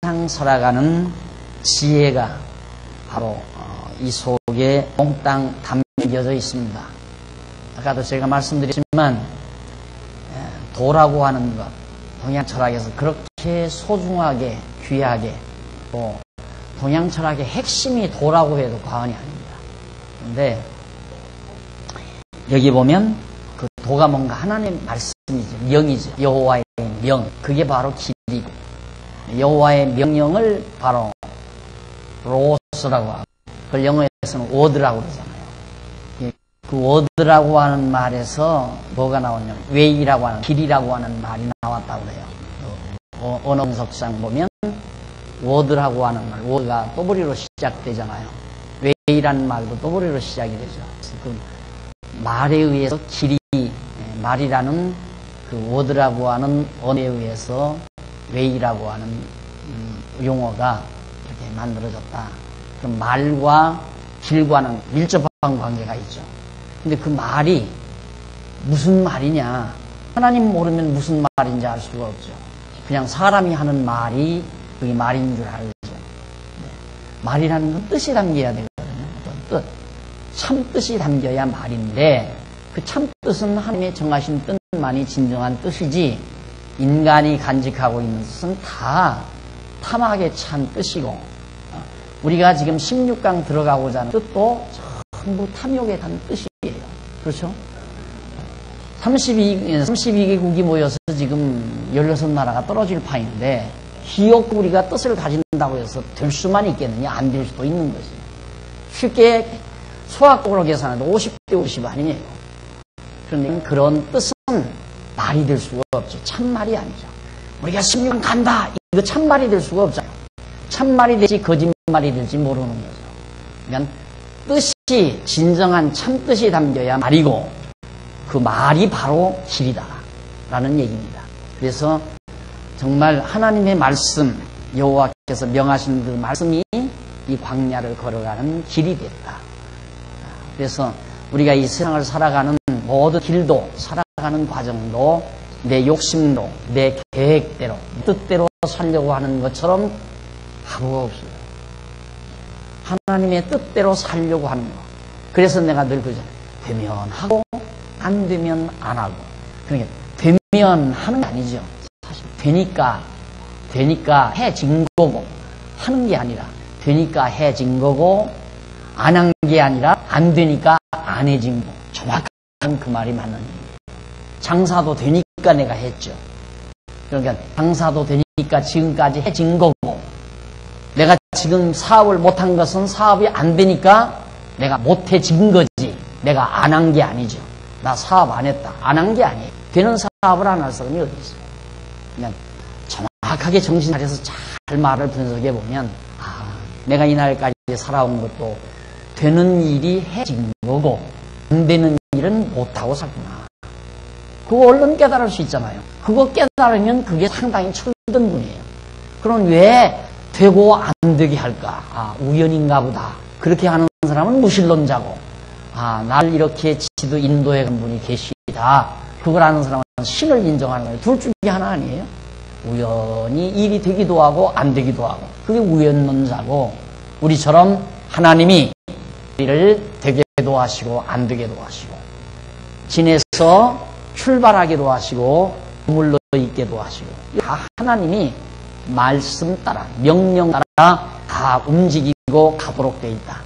세상 살아가는 지혜가 바로 이 속에 몽땅 담겨져 있습니다. 아까도 제가 말씀드렸지만 도라고 하는 것, 동양 철학에서 그렇게 소중하게 귀하게 또 동양 철학의 핵심이 도라고 해도 과언이 아닙니다. 그런데 여기 보면 그 도가 뭔가 하나님의 말씀이죠. 명이죠. 여호와의 명. 그게 바로 길이고 여호와의 명령을 바로 로스라고 하고 그걸 영어에서는 워드라고 그러잖아요. 그 워드라고 하는 말에서 뭐가 나오냐면 웨이라고 하는 길이라고 하는 말이 나왔다고 그래요. 언어 분석상 보면 워드라고 하는 말, 워드가 또보리로 시작되잖아요. 웨이라는 말도 또보리로 시작이 되죠. 그 말에 의해서 길이, 말이라는 그 워드라고 하는 언어에 의해서 웨이라고 하는 용어가 이렇게 만들어졌다. 그럼 말과 길과는 밀접한 관계가 있죠. 근데 그 말이 무슨 말이냐? 하나님 모르면 무슨 말인지 알 수가 없죠. 그냥 사람이 하는 말이 그게 말인 줄 알죠. 말이라는 건 뜻이 담겨야 되거든요. 어떤 뜻. 참 뜻이 담겨야 말인데 그 참 뜻은 하나님의 정하신 뜻만이 진정한 뜻이지 인간이 간직하고 있는 뜻은 다 탐하게 찬 뜻이고 우리가 지금 16강 들어가고자 하는 뜻도 전부 탐욕에 단 뜻이에요. 그렇죠? 32개국이 모여서 지금 16나라가 떨어질 판인데 기어코 우리가 뜻을 가진다고 해서 될 수만 있겠느냐? 안 될 수도 있는 거지. 쉽게 수학적으로 계산해도 50대 50 아니에요. 그런데 그런 뜻은 말이 될 수가 없죠. 참말이 아니죠. 우리가 16강 간다. 이거 참말이 될 수가 없잖아요. 참말이 될지 거짓말이 될지 모르는 거죠. 그러니까 뜻이 진정한 참뜻이 담겨야 말이고 그 말이 바로 길이다 라는 얘기입니다. 그래서 정말 하나님의 말씀 여호와께서 명하신 그 말씀이 이 광야를 걸어가는 길이 됐다. 그래서 우리가 이 세상을 살아가는 모든 길도 살아가는 과정도 내 욕심도 내 계획대로 뜻대로 살려고 하는 것처럼 하루가 없어요. 하나님의 뜻대로 살려고 하는 거. 그래서 내가 늘 그러잖아요. 되면 하고 안 되면 안 하고. 그러니까 되면 하는 게 아니죠. 사실 되니까 해진 거고 하는 게 아니라 되니까 해진 거고 안 한 게 아니라 안 되니까 안 해진 거. 정확한 그 말이 맞는 얘기예요. 장사도 되니까 내가 했죠. 그러니까 장사도 되니까 지금까지 해진 거고 내가 지금 사업을 못한 것은 사업이 안 되니까 내가 못해진 거지. 내가 안 한 게 아니죠. 나 사업 안 했다. 안 한 게 아니에요. 되는 사업을 안 할 사람이 어디 있어요. 그냥 정확하게 정신 차려서 잘 말을 분석해 보면 내가 이날까지 살아온 것도 되는 일이 해진 거고 안 되는 일은 못하고 살구나. 그거 얼른 깨달을 수 있잖아요. 그거 깨달으면 그게 상당히 철든 분이에요. 그럼 왜 되고 안 되게 할까? 우연인가 보다. 그렇게 하는 사람은 무신론자고 날 이렇게 지도 인도해 간 분이 계시다. 그걸 아는 사람은 신을 인정하는 거예요. 둘 중에 하나 아니에요? 우연히 일이 되기도 하고 안 되기도 하고 그게 우연론자고 우리처럼 하나님이 일을 되게도 하시고 안 되게도 하시고 지내서 출발하기도 하시고 머물러 있게도 하시고 다 하나님이 말씀 따라 명령 따라 다 움직이고 가도록 되어 있다.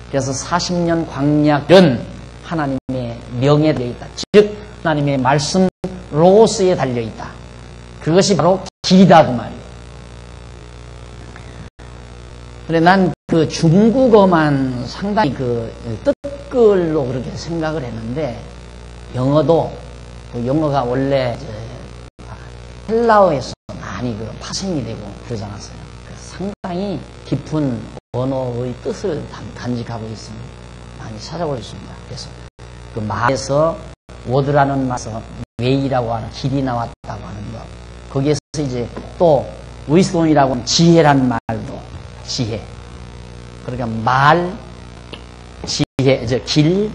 그래서 40년 광야는 하나님의 명에 달려 있다. 즉 하나님의 말씀 로고스에 달려 있다. 그것이 바로 길이다 그 말이에요. 그래 난 그 중국어만 상당히 그 뜻글로 그렇게 생각을 했는데 영어도 그 영어가 원래 헬라어에서 많이 그 파생이 되고 그러지 않았어요. 상당히 깊은 언어의 뜻을 간직하고 있으면 많이 찾아볼 수 있습니다. 그래서 그 말에서 워드라는 말에서 웨이라고 하는 길이 나왔다고 하는 것 거기에서 이제 또 위스dom이라고 하는 지혜라는 말도 지혜 그러니까 말 지혜 길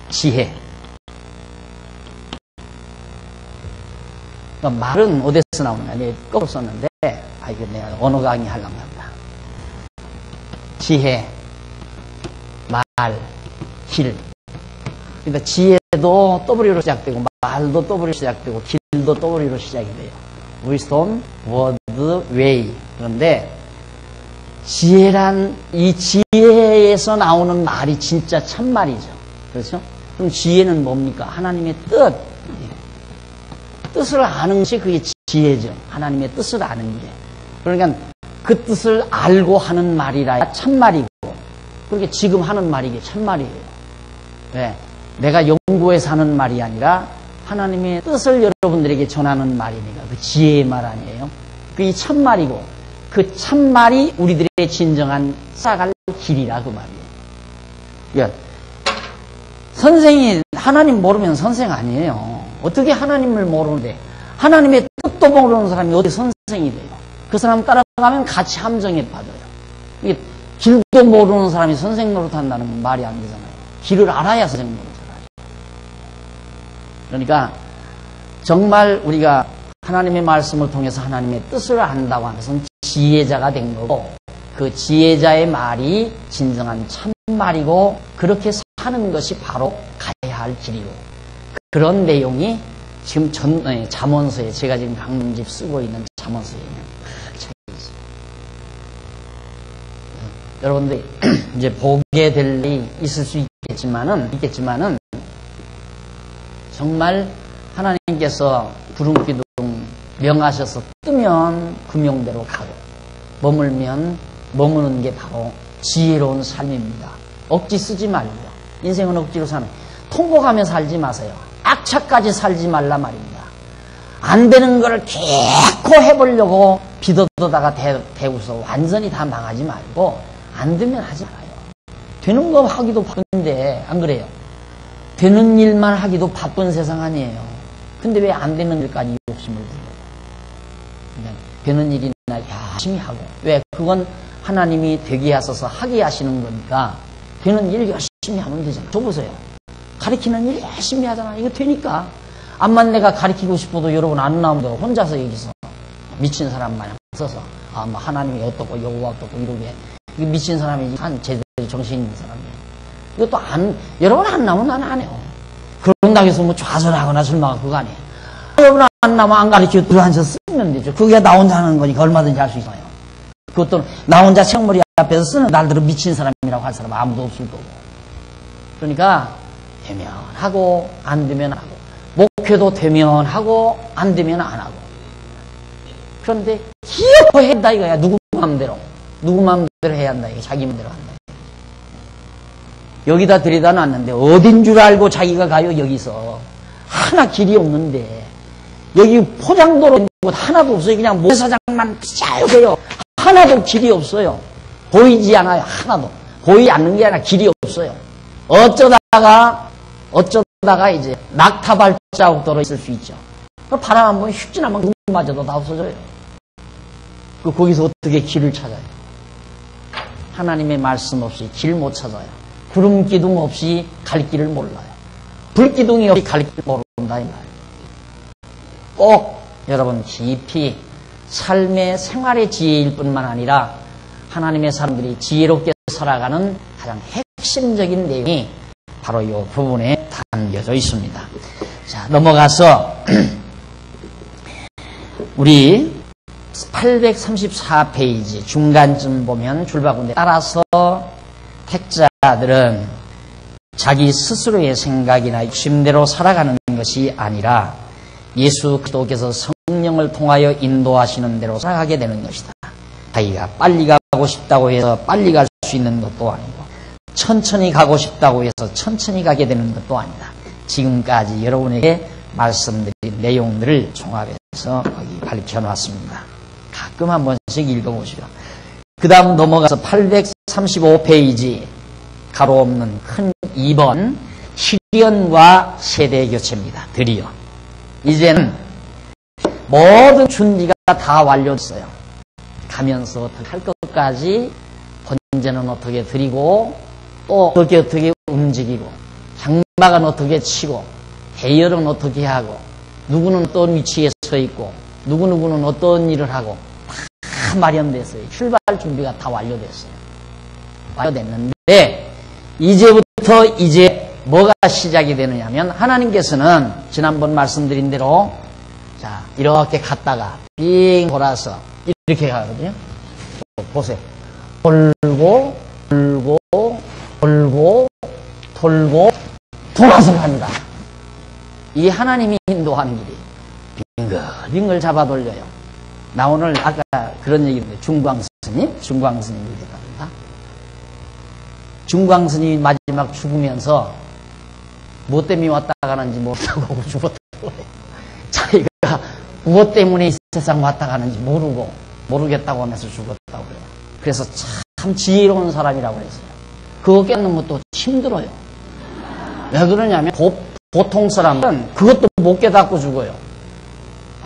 지혜 그러니까 말은 어디서 나오느냐 거꾸로 썼는데 이거 내가 언어 강의 하려고 한다. 지혜, 말, 길. 그러니까 지혜도 W로 시작되고, 말도 W로 시작되고, 길도 W로 시작이 돼요. wisdom, word, way. 그런데 지혜란, 이 지혜에서 나오는 말이 진짜 참말이죠. 그렇죠? 그럼 지혜는 뭡니까? 하나님의 뜻. 뜻을 아는 것이 그게 지혜죠. 하나님의 뜻을 아는 게. 그러니까 그 뜻을 알고 하는 말이라 참말이고, 그렇게 지금 하는 말이 이게 참말이에요. 왜? 내가 연구해서 하는 말이 아니라 하나님의 뜻을 여러분들에게 전하는 말이니까 그 지혜의 말 아니에요. 그게 참말이고, 그 참말이 우리들의 진정한 살아갈 길이라 그 말이에요. 그러니까 선생이 하나님 모르면 선생 아니에요. 어떻게 하나님을 모르는데, 하나님의 뜻도 모르는 사람이 어떻게 선생이 돼요? 그 사람 따라가면 같이 함정에 빠져요. 이게 길도 모르는 사람이 선생 노릇한다는 건 말이 안 되잖아요. 길을 알아야 선생 노릇을 하죠. 그러니까 정말 우리가 하나님의 말씀을 통해서 하나님의 뜻을 안다고 하는 것은 지혜자가 된 거고, 그 지혜자의 말이 진정한 참말이고, 그렇게 사는 것이 바로 가야 할 길이고, 그런 내용이 지금 잠언서에, 제가 지금 강론집 쓰고 있는 잠언서에 있는 책이 있어요. 여러분들 이제 보게 될 일이 있을 수 있겠지만은 정말 하나님께서 구름기둥 명하셔서 뜨면 그 명대로 가고, 머물면 머무는 게 바로 지혜로운 삶입니다. 억지 쓰지 말고요. 인생은 억지로 사는, 통곡하며 살지 마세요. 악착까지 살지 말라 말입니다. 안 되는 걸 개코 해보려고 비도다가 대우서 완전히 다 망하지 말고, 안 되면 하지 말아요. 되는 거 하기도 바쁜데, 안 그래요? 되는 일만 하기도 바쁜 세상 아니에요. 근데 왜 안 되는 일까지 욕심을 부려요? 되는 일이나 열심히 하고, 왜? 그건 하나님이 되게 하셔서 하게 하시는 거니까 되는 일 열심히 하면 되잖아요. 저 보세요. 가르치는 일 열심히 하잖아. 이거 되니까. 암만 내가 가르치고 싶어도 여러분 안 나오면 혼자서 여기서 미친 사람 마냥 써서 뭐 하나님이 어떻고 여호와 어떻고 이러게, 이거 미친 사람이 한 제대로 정신 있는 사람이에요. 이것도 여러분 안 나오면 난 안 해요. 그런다고 해서 뭐 좌절하거나 절망하고 그거 아니에요. 여러분 안 나오면 안 가르치고 들어앉아 쓰면 되죠. 그게 나 혼자 하는 거니까 얼마든지 할 수 있어요. 그것도 나 혼자 책머리 앞에서 쓰는 날들은 미친 사람이라고 할 사람 아무도 없을 거고. 그러니까 되면 하고 안 되면 하고, 목회도 되면 하고 안 되면 안 하고. 그런데 기어코 해야 한다 이거야. 누구 마음대로 해야 한다 이거. 자기 마음대로 한다. 여기다 들여다 놨는데 어딘 줄 알고 자기가 가요. 여기서 하나 길이 없는데, 여기 포장도로 곳 하나도 없어요. 그냥 모래사장만 짧게요. 하나도 길이 없어요. 보이지 않아요. 하나도 보이지 않는 게 아니라 길이 없어요. 어쩌다가 이제 낙타 발자국 떨어 있을 수 있죠. 바람 한번 휙 지나면 그마저도 다 없어져요. 거기서 어떻게 길을 찾아요? 하나님의 말씀 없이 길 못 찾아요. 구름 기둥 없이 갈 길을 몰라요. 불기둥이 없이 갈 길을 모른다 이 말이에요. 꼭 여러분 깊이 삶의 생활의 지혜일 뿐만 아니라 하나님의 사람들이 지혜롭게 살아가는 가장 핵심적인 내용이 바로 이 부분에 담겨져 있습니다. 자, 넘어가서 우리 834페이지 중간쯤 보면 줄바구니에 따라서 택자들은 자기 스스로의 생각이나 욕심대로 살아가는 것이 아니라 예수 그리스도께서 성령을 통하여 인도하시는 대로 살아가게 되는 것이다. 자기가 빨리 가고 싶다고 해서 빨리 갈 수 있는 것도 아니고, 천천히 가고 싶다고 해서 천천히 가게 되는 것도 아니다. 지금까지 여러분에게 말씀드린 내용들을 종합해서 거기 밝혀놨습니다. 가끔 한 번씩 읽어보시죠. 그 다음 넘어가서 835페이지 가로 없는 큰 2번 시련과 세대 교체입니다. 드디어 이제는 모든 준비가 다 완료됐어요. 가면서 어떻게 할 것까지 번제는 어떻게 드리고, 또 어떻게 움직이고, 장막은 어떻게 치고, 대열은 어떻게 하고, 누구는 어떤 위치에 서 있고, 누구는 어떤 일을 하고, 다 마련됐어요. 출발 준비가 다 완료됐어요. 완료됐는데 이제부터 뭐가 시작이 되느냐면 하나님께서는 지난번 말씀드린 대로 자 이렇게 갔다가 빙 돌아서 이렇게 가거든요. 보세요. 돌고 돌아서 갑니다. 이 하나님이 인도하는 길이 빙글빙글 잡아 돌려요. 나 오늘 아까 그런 얘기인데 중광스님 얘기합니다. 중광스님이 마지막 죽으면서 무엇 때문에 왔다 가는지 모르고 죽었다고 해요. 자기가 무엇 때문에 이 세상 왔다 가는지 모르겠다고 하면서 죽었다고 해요. 그래서 참 지혜로운 사람이라고 했어요. 그거 깨는 것도 힘들어요. 왜 그러냐면 보통 사람은 그것도 못 깨닫고 죽어요.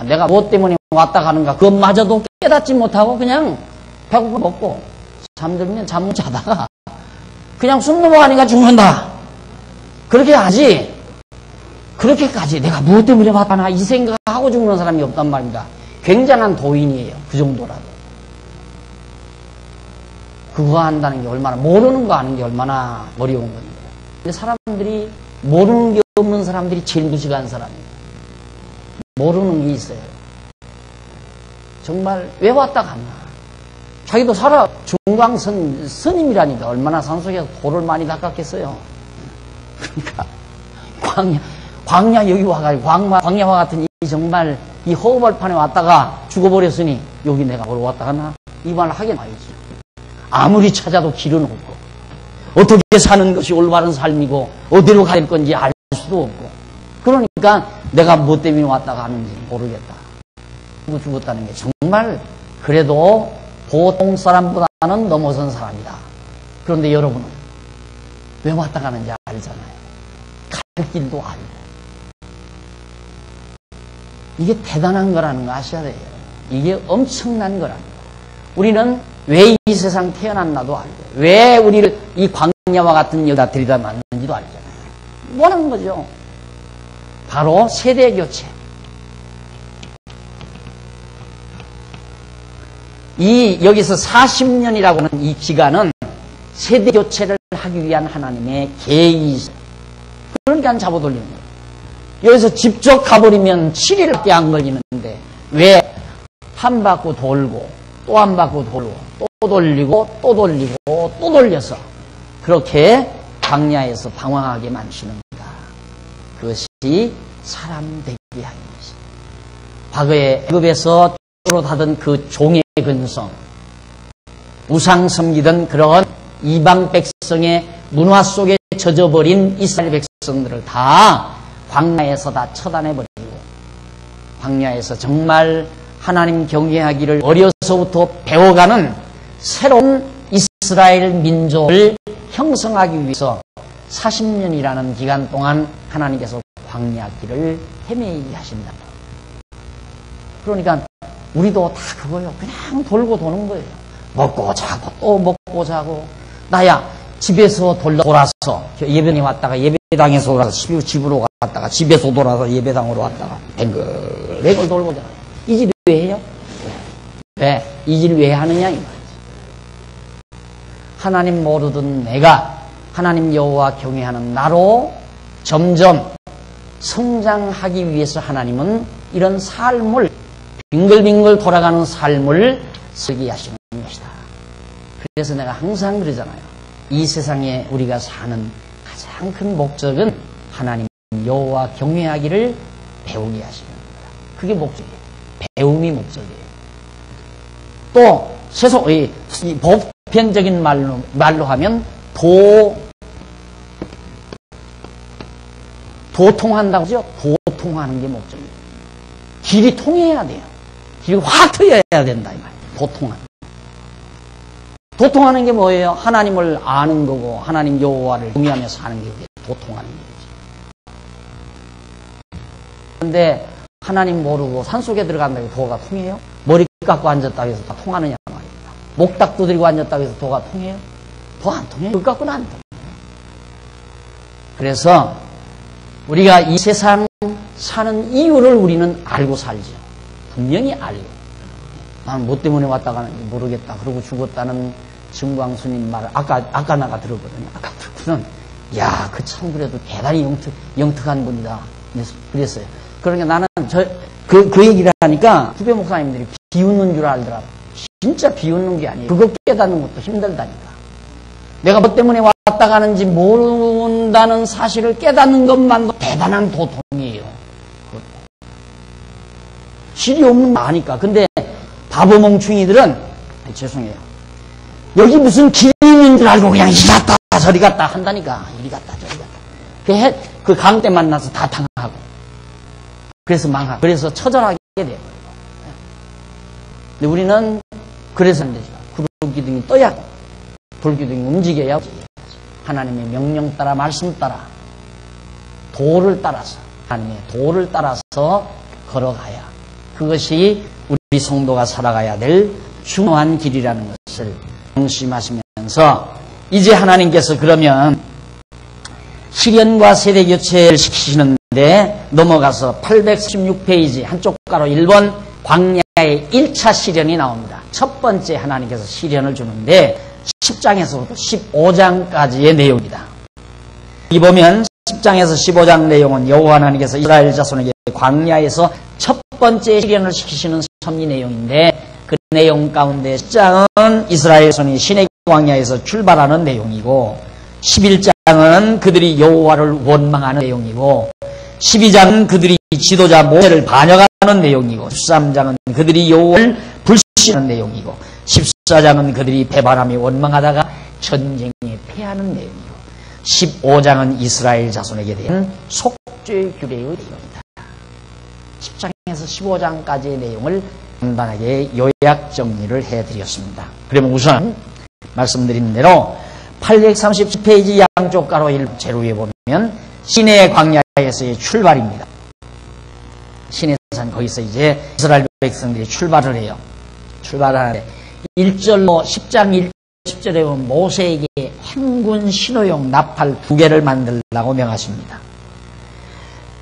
내가 무엇 때문에 왔다 가는가 그것마저도 깨닫지 못하고 그냥 배고파 먹고 잠들면 잠 자다가 그냥 숨 넘어가니까 죽는다. 그렇게 하지 그렇게까지 내가 무엇 때문에 왔다나 이 생각하고 죽는 사람이 없단 말입니다. 굉장한 도인이에요. 그 정도라도. 그거 한다는 게 얼마나 모르는 거 아는 게 얼마나 어려운 건데. 근데 사람들이 모르는 게 없는 사람들이 제일 무식한 사람이에요. 모르는 게 있어요. 정말 왜 왔다 갔나. 자기도 중광선 스님이라니까 얼마나 산속에서 돌을 많이 닦았겠어요. 그러니까 광야 여기 와가지고 광야와 같은 이 정말 이 허우벌판에 왔다가 죽어버렸으니 여기 내가 뭘 왔다 갔나 이 말을 하게 말이지. 아무리 찾아도 길은 없고 어떻게 사는 것이 올바른 삶이고 어디로 가야 될 건지 알 수도 없고 그러니까 내가 뭐 때문에 왔다 가는지 모르겠다. 죽었다는 게 정말 그래도 보통 사람보다는 넘어선 사람이다. 그런데 여러분은 왜 왔다 가는지 알잖아요. 갈 길도 알고. 이게 대단한 거라는 거 아셔야 돼요. 이게 엄청난 거라는 거. 우리는 왜 이 세상 태어났나도 알고 왜 우리를 이 광야와 같은 여자 들이다 만는지도 알잖아요. 뭐 하는 거죠? 바로 세대교체. 여기서 40년이라고 하는 이 기간은 세대교체를 하기 위한 하나님의 계획이죠. 그러니까 잡아돌리는 거예요. 여기서 직접 가버리면 7일밖에 안 걸리는데 왜 한 바퀴 돌고 또 한 바퀴 돌고 또 돌리고 또 돌리고 또 돌려서 그렇게 광야에서 방황하게 만드시는가. 그것이 사람 되게 하는 것이. 과거에 애굽에서 하던 그 종의 근성, 우상 섬기던 그런 이방 백성의 문화 속에 젖어버린 이스라엘 백성들을 다 광야에서 다 처단해버리고 광야에서 정말 하나님 경외하기를 어려서부터 배워가는 새로운 이스라엘 민족을 형성하기 위해서 40년이라는 기간 동안 하나님께서 광야길을 헤매게 하신다. 그러니까 우리도 다 그거예요. 그냥 돌고 도는 거예요. 먹고 자고 또 먹고 자고. 나야 집에서 돌아서 예배당에 왔다가 예배당에서 돌아서 집으로 갔다가 집에서 돌아서 예배당으로 왔다가 뱅글뱅글 돌고 자요. 이 질 왜 해요? 왜? 이 질 왜 하느냐 이 말이지. 하나님 모르던 내가 하나님 여호와 경외하는 나로 점점 성장하기 위해서 하나님은 이런 삶을 빙글빙글 돌아가는 삶을 쓰게 하시는 것이다. 그래서 내가 항상 그러잖아요. 이 세상에 우리가 사는 가장 큰 목적은 하나님 여호와 경외하기를 배우게 하시는 거다. 그게 목적이에요. 배움이 목적이에요. 또 세속 이 보편적인 말로 하면 도통한다고 하죠. 도통하는 게 목적이에요. 길이 통해야 돼요. 길이 확 트여야 된다 이 말이에요. 도통하는 게 뭐예요? 하나님을 아는 거고 하나님 여호와를 경외하며 사는 게 도통하는 거지. 그런데 하나님 모르고 산속에 들어간다고 도가 통해요? 머리 깎고 앉았다고 해서 다 통하느냐 말입니다. 목닥도 들고 앉았다고 해서 도가 통해요? 도 안 통해요. 머리 깎고는 안 통해요. 그래서 우리가 이 세상 사는 이유를 우리는 알고 살죠. 분명히 알고. 난 뭐 때문에 왔다 가는지 모르겠다. 그러고 죽었다는 증광스님 말을 아까 나가 들었거든요. 아까 듣고는 야, 그 참 그래도 대단히 영특한 분이다. 그랬어요. 그러니까 나는 그 얘기를 하니까 후배 목사님들이 비웃는 줄 알더라고. 진짜 비웃는 게 아니에요. 그거 깨닫는 것도 힘들다니까. 내가 뭐 때문에 왔다 가는지 모른다는 사실을 깨닫는 것만도 대단한 도통이에요. 실이 없는 거 아니까. 근데 바보 멍충이들은 죄송해요. 여기 무슨 길이 있는 줄 알고 그냥 이리 갔다 저리 갔다 한다니까. 이리 갔다 저리 갔다. 그 강 때 만나서 다 당하고. 그래서 망하고. 그래서 처절하게 돼요. 근데 우리는 그래서 안 되죠. 구름기둥이 떠야 불기둥이 움직여야 하나님의 명령 따라 말씀 따라 도를 따라서 하나님의 도를 따라서 걸어가야 그것이 우리 성도가 살아가야 될 중요한 길이라는 것을 명심하시면서 이제 하나님께서 그러면 시련과 세대 교체를 시키시는데 넘어가서 816페이지 한쪽 가로 1번 광야의 1차 시련이 나옵니다. 첫 번째 하나님께서 시련을 주는데 10장에서부터 15장까지의 내용입니다. 이 보면 10장에서 15장 내용은 여호와 하나님께서 이스라엘 자손에게 광야에서 첫 번째 시련을 시키시는 섭리 내용인데 그 내용 가운데 10장은 이스라엘 자손이 시내 광야에서 출발하는 내용이고 11장은 그들이 여호와를 원망하는 내용이고 12장은 그들이 지도자 모세를 반역하는 내용이고 13장은 그들이 여호와를 불신하는 내용이고 14장은 그들이 배반함에 원망하다가 전쟁에 패하는 내용이고 15장은 이스라엘 자손에게 대한 속죄 규례의 내용이다. 10장에서 15장까지의 내용을 간단하게 요약 정리를 해드렸습니다. 그러면 우선 말씀드린 대로 830페이지 양쪽 가로 1제로 위에 보면 시내 광야에서의 출발입니다. 시내산 거기서 이제 이스라엘 백성들이 출발을 해요. 출발을 하는데 1절로 10장 10절에 보면 모세에게 행군 신호용 나팔 2개를 만들라고 명하십니다.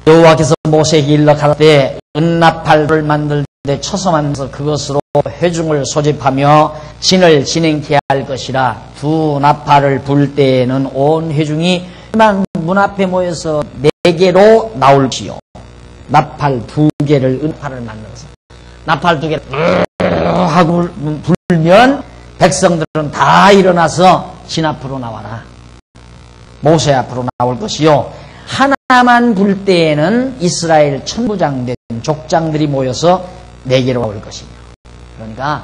여호와께서 모세에게 일러 가라사대 은나팔을 만들 때 쳐서 만들어서 그것으로 회중을 소집하며 진을 진행케 할 것이라. 두 나팔을 불 때에는 온 회중이 문 앞에 모여서 4개로 나올 것이요. 나팔 2개를 은나팔을 만들어서 나팔 2개를 하고 불면 백성들은 다 일어나서 진 앞으로 나와라. 모세 앞으로 나올 것이요. 하나만 불 때에는 이스라엘 천부장된 족장들이 모여서 4개로 나올 것이며. 그러니까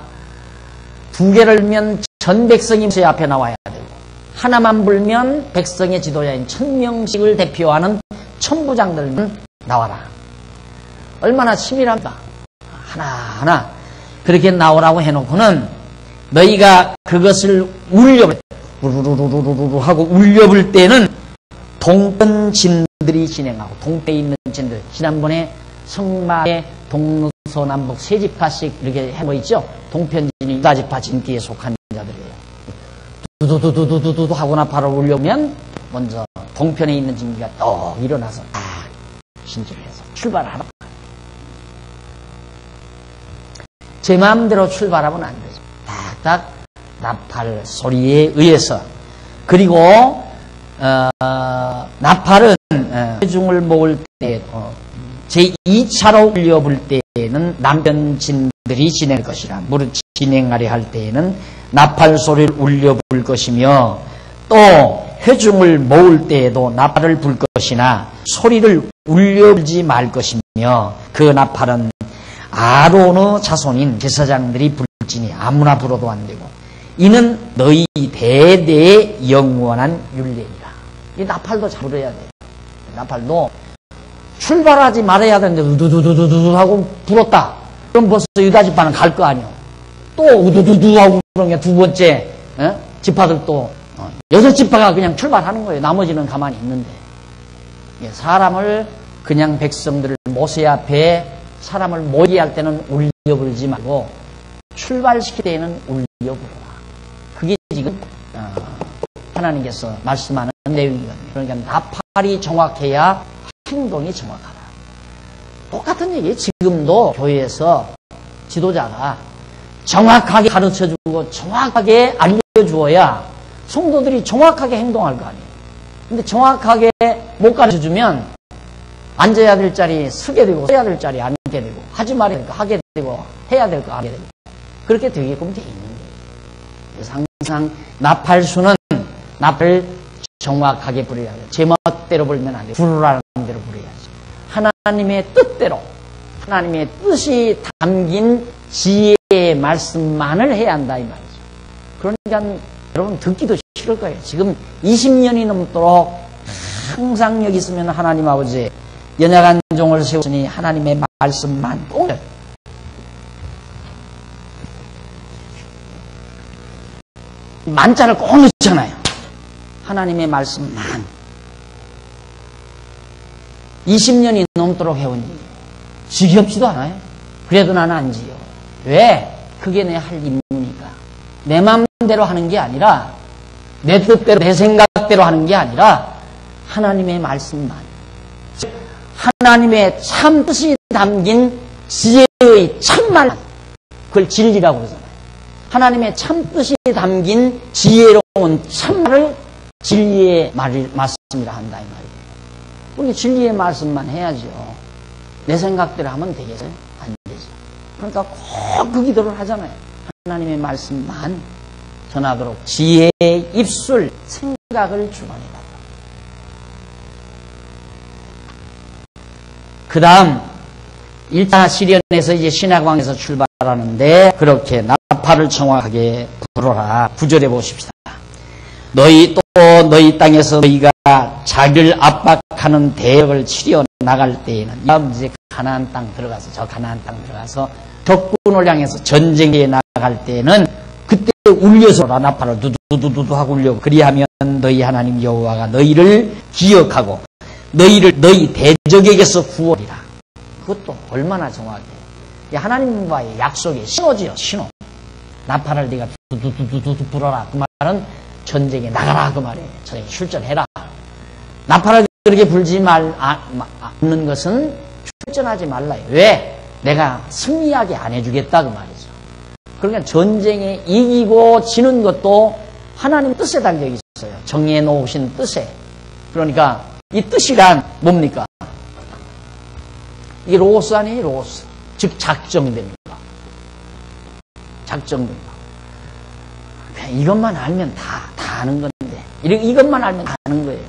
2개를 불면 전 백성이 모세 앞에 나와야 되고 하나만 불면 백성의 지도자인 1000명씩을 대표하는 천부장들은 나와라. 얼마나 치밀합니까? 하나하나 그렇게 나오라고 해놓고는 너희가 그것을 우르르르르르 하고 울려불 때는 동편 진들이 진행하고 동편에 있는 진들, 지난번에 성막의 동서 남북 3지파씩 이렇게 해뭐 있죠? 동편진이 유다지파 진기에 속한 자들이에요. 두두두두두두두 하고 나팔을 울려면 먼저 동편에 있는 진기가 떡 일어나서 딱 신주를 해서 출발하라. 제 마음대로 출발하면 안 되죠. 딱딱 나팔 소리에 의해서. 그리고 나팔은 회중을 모을 때 제2차로 울려불 때에는 남편진들이 진행할 것이라. 무릇 진행하려 할 때에는 나팔 소리를 울려불 것이며 또 회중을 모을 때에도 나팔을 불 것이나 소리를 울려불지 말 것이며 그 나팔은 아론의 자손인 제사장들이 불지니 아무나 불어도 안 되고 이는 너희 대대의 영원한 율례니라. 이 나팔도 잘 불어야 돼요. 나팔도 출발하지 말아야 되는데 우두두두두두 하고 불었다. 그럼 벌써 유다지파는 갈 거 아니요. 또 우두두두 하고 그러면 두 번째 지파들도 6지파가 그냥 출발하는 거예요. 나머지는 가만히 있는데. 사람을 그냥 백성들을 모세 앞에 사람을 모이게 할 때는 울려불지 말고 출발시킬 때에는 울려불어라. 그게 지금 하나님께서 말씀하는 내용이거든요. 그러니까 나팔이 정확해야 행동이 정확하다. 똑같은 얘기예요. 지금도 교회에서 지도자가 정확하게 가르쳐주고 정확하게 알려주어야 성도들이 정확하게 행동할 거 아니에요. 근데 정확하게 못 가르쳐주면 앉아야 될 자리 서게 되고 해야 될 자리 앉게 되고 하지 말아야 될 거 하게 되고 해야 될 거 하게 되고 그렇게 되게끔 돼 있는 거예요. 그래서 항상 나팔수는 나팔을 정확하게 부려야 돼요. 제멋대로 불면 안 돼요. 부르라는 대로 부려야지. 하나님의 뜻대로 하나님의 뜻이 담긴 지혜의 말씀만을 해야 한다 이 말이죠. 그러니까 여러분 듣기도 싫을 거예요. 지금 20년이 넘도록 항상 여기 있으면 하나님 아버지 연약한 종을 세우시니 하나님의 말씀만 꼭 만자를 꼭 넣잖아요. 하나님의 말씀만 20년이 넘도록 해온 일 지겹지도 않아요. 그래도 나는 안 지요. 왜? 그게 내 할 임무니까. 내 마음대로 하는 게 아니라 내 뜻대로 내 생각대로 하는 게 아니라 하나님의 말씀만 하나님의 참 뜻이 담긴 지혜의 참말 그걸 진리라고 그러잖아요. 하나님의 참 뜻이 담긴 지혜로운 참말을 진리의 말씀이라 한다 이 말이에요. 우리 진리의 말씀만 해야죠. 내 생각대로 하면 되겠어요? 안 되죠. 그러니까 꼭 그 기도를 하잖아요. 하나님의 말씀만 전하도록 지혜의 입술, 생각을 주관해라. 그 다음 1차 시련에서 이제 신약왕에서 출발하는데 그렇게 나팔을 정확하게 불어라. 9절에 보십시다. 너희 땅에서 너희가 자기를 압박하는 대역을 치려 나갈 때에는 이제 가나안 땅 들어가서 저 가나안 땅 들어가서 적군을 향해서 전쟁에 나갈 때에는 그때 울려서 나팔을 두두두두 하고 울려. 그리하면 너희 하나님 여호와가 너희를 기억하고 너희를 너희 대적에게서 구원이라. 그것도 얼마나 정확해요. 하나님과의 약속의 신호지요. 신호. 나팔을 네가 두두두두두 불어라. 그 말은 전쟁에 나가라 그 말이에요. 전쟁에 출전해라. 나팔을 그렇게 불지 않는 것은 출전하지 말라요. 왜? 내가 승리하게 안 해주겠다 그 말이죠. 그러니까 전쟁에 이기고 지는 것도 하나님 뜻에 달려 있어요. 정해 놓으신 뜻에. 그러니까 이 뜻이란 뭡니까? 이게 로고스 아니에요? 로고스. 즉 작정됩니다. 작정됩니다. 이것만 알면 다 아는 건데 이것만 알면 다 아는 거예요.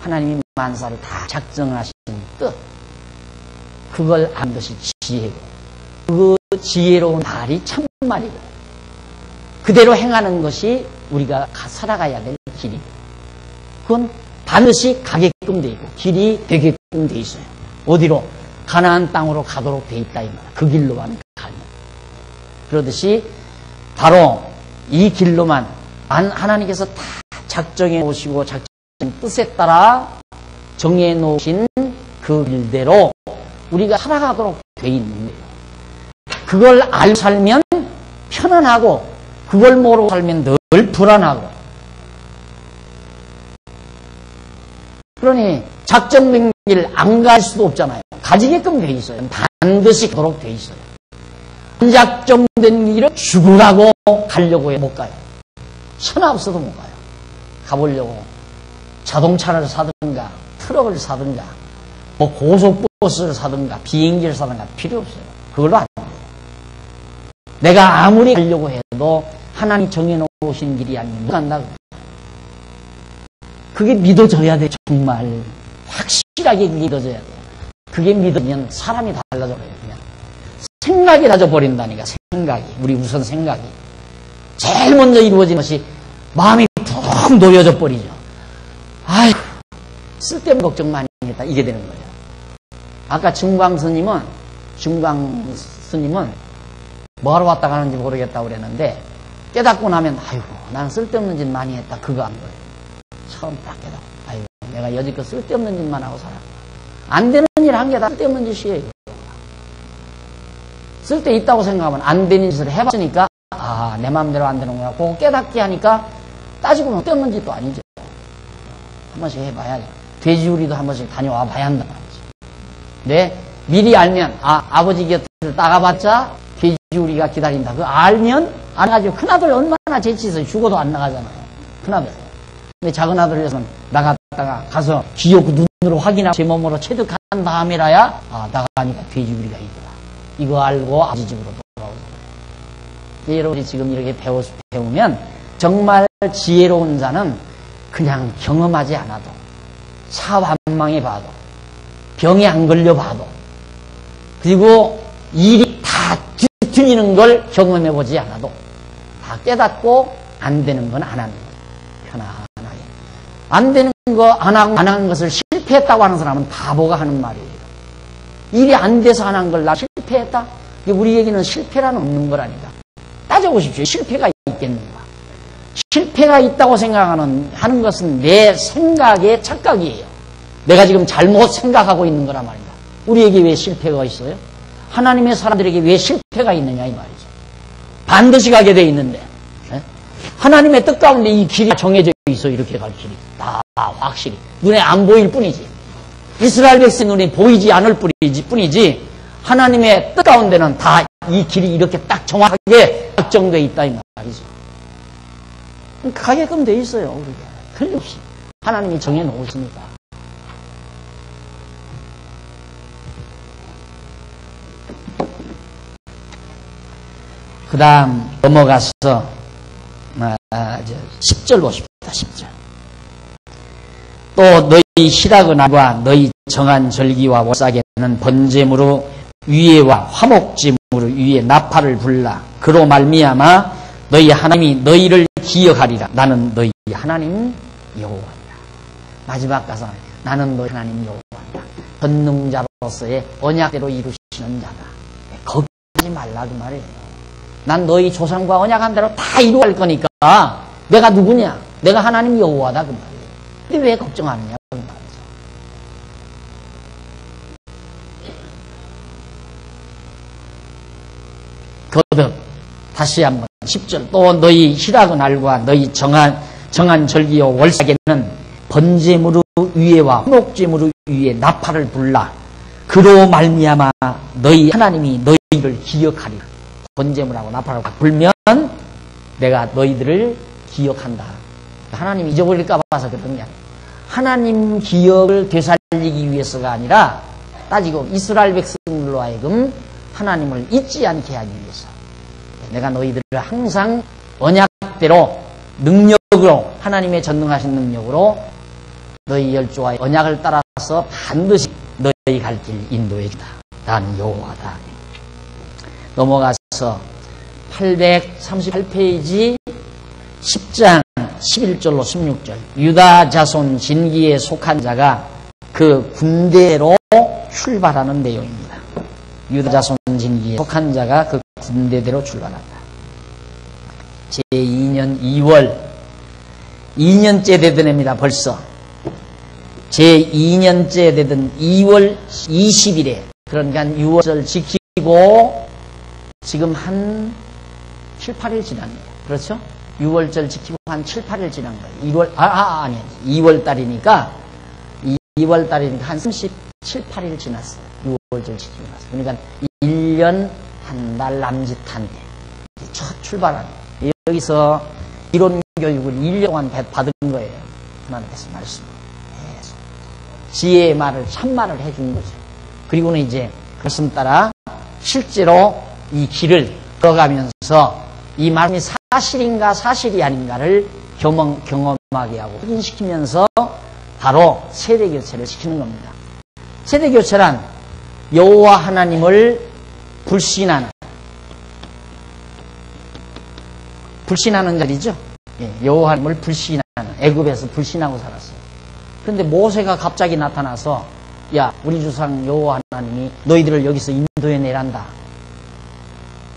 하나님이 만사를 다 작정하신 뜻. 그걸 안 것이 지혜고 그 지혜로운 말이 참말이고 그대로 행하는 것이 우리가 살아가야 될 길이고 그건 반드시 가게끔 돼 있고 길이 되게끔 돼 있어요. 어디로? 가나안 땅으로 가도록 돼 있다 이 말이야. 그 길로만 가면. 그러듯이 바로 이 길로만 하나님께서 다 작정해 놓으시고 작정 뜻에 따라 정해 놓으신 그 길대로 우리가 살아가도록 돼 있는 거예요. 그걸 알고 살면 편안하고 그걸 모르고 살면 늘 불안하고 그러니 작정된 길 안 갈 수도 없잖아요. 가지게끔 돼 있어요. 반드시 가도록 돼 있어요. 안 작정된 길을 죽으라고 가려고 해 못 가요. 천하 없어도 못 가요. 가보려고 자동차를 사든가 트럭을 사든가 뭐 고속버스를 사든가 비행기를 사든가 필요 없어요. 그걸로 안 돼요. 내가 아무리 가려고 해도 하나님 정해놓으신 길이 아니면 못 간다고. 그게 믿어져야 돼. 정말 확실하게 그게 믿어져야 돼. 그게 믿으면 사람이 달라져요. 그냥 생각이 달라져버린다니까. 생각이. 우리 우선 생각이 제일 먼저 이루어지는 것이 마음이 푹 놓여져 버리죠. 아휴 쓸데없는 걱정 많이 했다. 이게 되는 거예요. 아까 증광 스님은 뭐하러 왔다 가는지 모르겠다고 그랬는데 깨닫고 나면 아이고 나는 쓸데없는 짓 많이 했다. 그거 한 거예요. 처음 딱 깨닫고 아이고 내가 여지껏 쓸데없는 짓만 하고 살았다. 안 되는 일 한 게 다 쓸데없는 짓이에요. 쓸데 있다고 생각하면 안 되는 짓을 해봤으니까 내 마음대로 안 되는구나. 그거 깨닫게 하니까 따지고 보면 쓸데없는 짓도 아니죠. 한 번씩 해봐야죠. 돼지우리도 한 번씩 다녀와 봐야 한단 말이죠. 네, 미리 알면 아버지 곁을 따가봤자 돼지우리가 기다린다. 그거 알면 안 가죠. 큰아들 얼마나 재치있어요. 죽어도 안 나가잖아요. 큰아들. 근데 작은아들에서는 나갔다가 가서 귀엽고 눈으로 확인하고 제 몸으로 체득한 다음에라야 나가니까 돼지우리가 있더라. 이거 알고 아버지 집으로 돌아오고. 여러분이 지금 이렇게 배우면 정말 지혜로운 자는 그냥 경험하지 않아도 사환망에 봐도 병에 안 걸려봐도 그리고 일이 다 뒤틀리는 걸 경험해보지 않아도 다 깨닫고 안 되는 건 안 하는 거예요. 편안하게. 안 되는 거 안 한 것을 실패했다고 하는 사람은 바보가 하는 말이에요. 일이 안 돼서 안 한 걸 나 실패했다? 우리에게는 실패라는 없는 거라니까. 따져보십시오. 실패가 있겠는가? 실패가 있다고 하는 것은 내 생각의 착각이에요. 내가 지금 잘못 생각하고 있는 거란 말입니다. 우리에게 왜 실패가 있어요? 하나님의 사람들에게 왜 실패가 있느냐 이 말이죠. 반드시 가게 돼 있는데 하나님의 뜻 가운데 이 길이 정해져 있어. 이렇게 갈 길이 다 확실히 눈에 안 보일 뿐이지. 이스라엘 백성 눈에 보이지 않을 뿐이지 하나님의 뜻 가운데는 다 이 길이 이렇게 딱 정확하게 확정되어 있다 이 말이죠. 가게끔 돼 있어요. 우리가 틀림없이 하나님이 정해 놓으시니까. 그 다음 넘어가서 10절 보십시다. 10절. 또 너희 희락은과 너희 정한 절기와 월삭에는 번제물로 위에와 화목제물로 위에 나팔을 불라. 그로 말미암아 너희 하나님이 너희를 기억하리라. 나는 너희 하나님 여호와이다. 마지막 가서 나는 너희 하나님 여호와이다. 전능자로서의 언약대로 이루시는 자다. 걱정하지 말라 그 말이에요. 난 너희 조상과 언약한 대로 다 이루어갈 거니까 내가 누구냐? 내가 하나님 여호와다 그 말이에요. 근데 왜 걱정하느냐 그 말이죠. 거듭 다시 한번 10절. 또 너희 희락은 알과 너희 정한 절기요 월삭에는 번제물로 위에와 화목제물로 위에 나팔을 불라. 그로 말미암아 너희 하나님이 너희를 기억하리라. 번제물하고 나팔하고 불면 내가 너희들을 기억한다. 하나님 잊어버릴까 봐서 그런 게 아니에요. 하나님 기억을 되살리기 위해서가 아니라 따지고 이스라엘 백성들로 하여금 하나님을 잊지 않게 하기 위해서 내가 너희들을 항상 언약대로 능력으로 하나님의 전능하신 능력으로 너희 열조와 언약을 따라서 반드시 너희 갈 길 인도해 주다. 나는 여호와다. 넘어가서 838페이지 10장 11절로 16절. 유다 자손 진기에 속한 자가 그 군대로 출발하는 내용입니다. 유다 자손 진기에 속한 자가 그 군대대로 출발한다. 제2년 2월 2년째 되던 해입니다. 벌써 제2년째 되던 2월 20일에 그러니까 6월절 지키고 지금 한 7, 8일 지납니다. 그렇죠? 6월절 지키고 한 7, 8일 지난 거예요. 2월 달이니까 한 37, 8일 지났어요. 6월절 지키고 나서. 그러니까 1년 한 달 남짓한 첫 출발하는 거예요. 여기서 이론 교육을 1년 동안 받은 거예요. 하나님께서 말씀. 계속. 지혜의 말을, 참말을 해준 거죠. 그리고는 이제 말씀 따라 실제로 이 길을 걸어가면서 이 말씀이 사실인가 사실이 아닌가를 경험하게 하고 확인시키면서 바로 세대교체를 시키는 겁니다. 세대교체란 여호와 하나님을 불신하는 자리죠. 여호와 하나님을 불신하는, 애굽에서 불신하고 살았어요. 그런데 모세가 갑자기 나타나서 야, 우리 주상 여호와 하나님이 너희들을 여기서 인도해 내란다.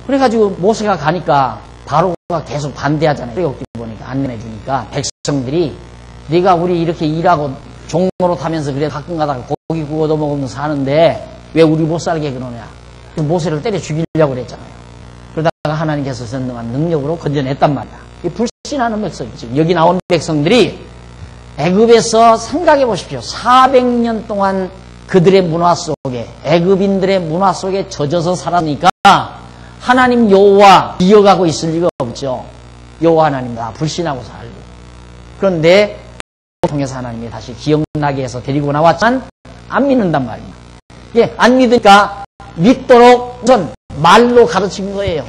그래가지고 모세가 가니까 바로가 계속 반대하잖아요. 여기 보니까 안 내주니까 백성들이 네가 우리 이렇게 일하고 종로로 타면서 그래 가끔 가다가 고기 구워 먹으면서 사는데 왜 우리 못 살게 그러냐. 모세를 때려 죽이려고 그랬잖아요. 그러다가 하나님께서 전능한 능력으로 건져냈단 말이야. 불신하는 백성이지. 여기 나온 백성들이 애굽에서 생각해 보십시오. 400년 동안 그들의 문화 속에 애굽인들의 문화 속에 젖어서 살았으니까 하나님 여호와 이어가고 있을 리가 없죠. 여호와 하나님 다 불신하고 살고. 그런데 통해서 하나님이 다시 기억나게 해서 데리고 나왔지만 안 믿는단 말입니다. 예, 안 믿으니까 믿도록 우선 말로 가르친 거예요.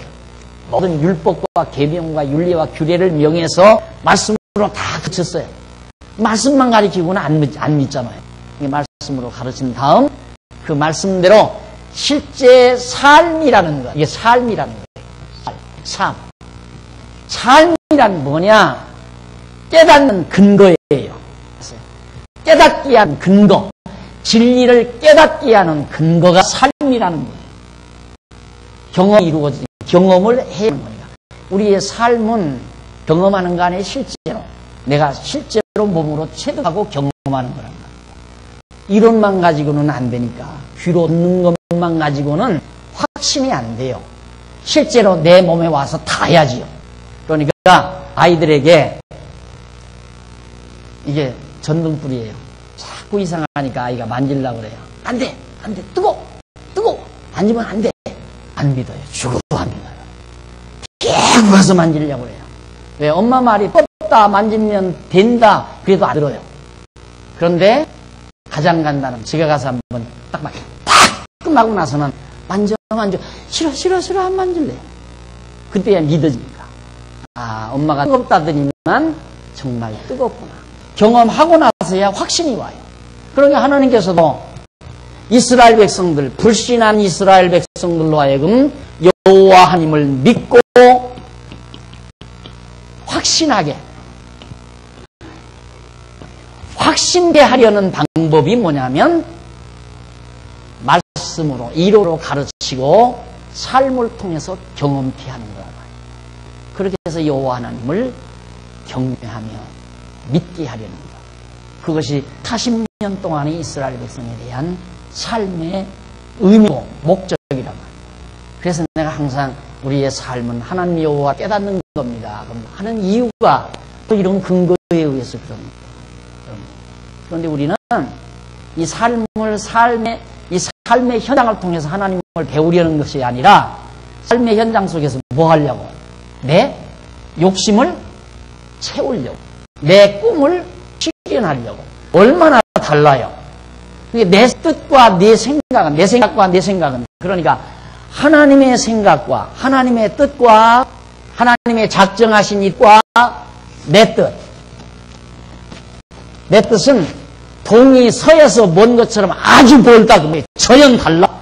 모든 율법과 계명과 윤리와 규례를 명해서 말씀으로 다 그쳤어요. 말씀만 가르치고는 안 믿잖아요. 이 말씀으로 가르친 다음 그 말씀대로 실제 삶이라는 거, 이게 삶이라는 거예요. 삶. 삶이란 뭐냐? 깨닫는 근거예요. 깨닫게 하는 근거. 진리를 깨닫게 하는 근거가 삶이라는 거예요. 경험이 이루어지는, 경험을 해야 하는 거니까. 우리의 삶은 경험하는 거 아니에요, 실제로. 내가 실제로 몸으로 체득하고 경험하는 거란 말이에요. 이론만 가지고는 안 되니까. 귀로 듣는 것만 가지고는 확신이 안 돼요. 실제로 내 몸에 와서 닿아야지요. 그러니까 아이들에게 이게 전등불이에요. 자꾸 이상하니까 아이가 만지려고 그래요. 안 돼! 안 돼! 뜨거워! 만지면 안 돼! 안 믿어요. 죽어도 안 믿어요. 계속 가서 만지려고 그래요. 왜? 엄마 말이 뻗다 만지면 된다. 그래도 안 들어요. 그런데 가장 간단한 제가 가서 한번 딱 끝나고 나서는 만져 싫어 안 만질래요. 그때야 믿어집니다. 아, 엄마가 뜨겁다더니만 정말 뜨겁구나. 경험하고 나서야 확신이 와요. 그러니까 하나님께서도 이스라엘 백성들, 불신한 이스라엘 백성들로 하여금 여호와 하나님을 믿고 확신게 하려는 방법이 뭐냐면 말씀으로, 이론으로 가르치고 삶을 통해서 경험케 하는 거예요. 그렇게 해서 여호와 하나님을 경외하며 믿게 하려는 것. 그것이 40년 동안의 이스라엘 백성에 대한 삶의 의미고 목적이란 말이에요. 그래서 내가 항상 우리의 삶은 하나님 여호와 깨닫는 겁니다. 하는 이유가 또 이런 근거에 의해서 그런 겁니다. 그런데 우리는 이 삶의 현장을 통해서 하나님을 배우려는 것이 아니라 삶의 현장 속에서 뭐 하려고? 내 욕심을 채우려고. 내 꿈을 실현하려고. 얼마나 달라요? 그게 내 뜻과 내 생각은 그러니까 하나님의 생각과 하나님의 뜻과 하나님의 작정하신 일과 내 뜻. 내 뜻은 동이 서에서 먼 것처럼 아주 멀다. 전혀 달라.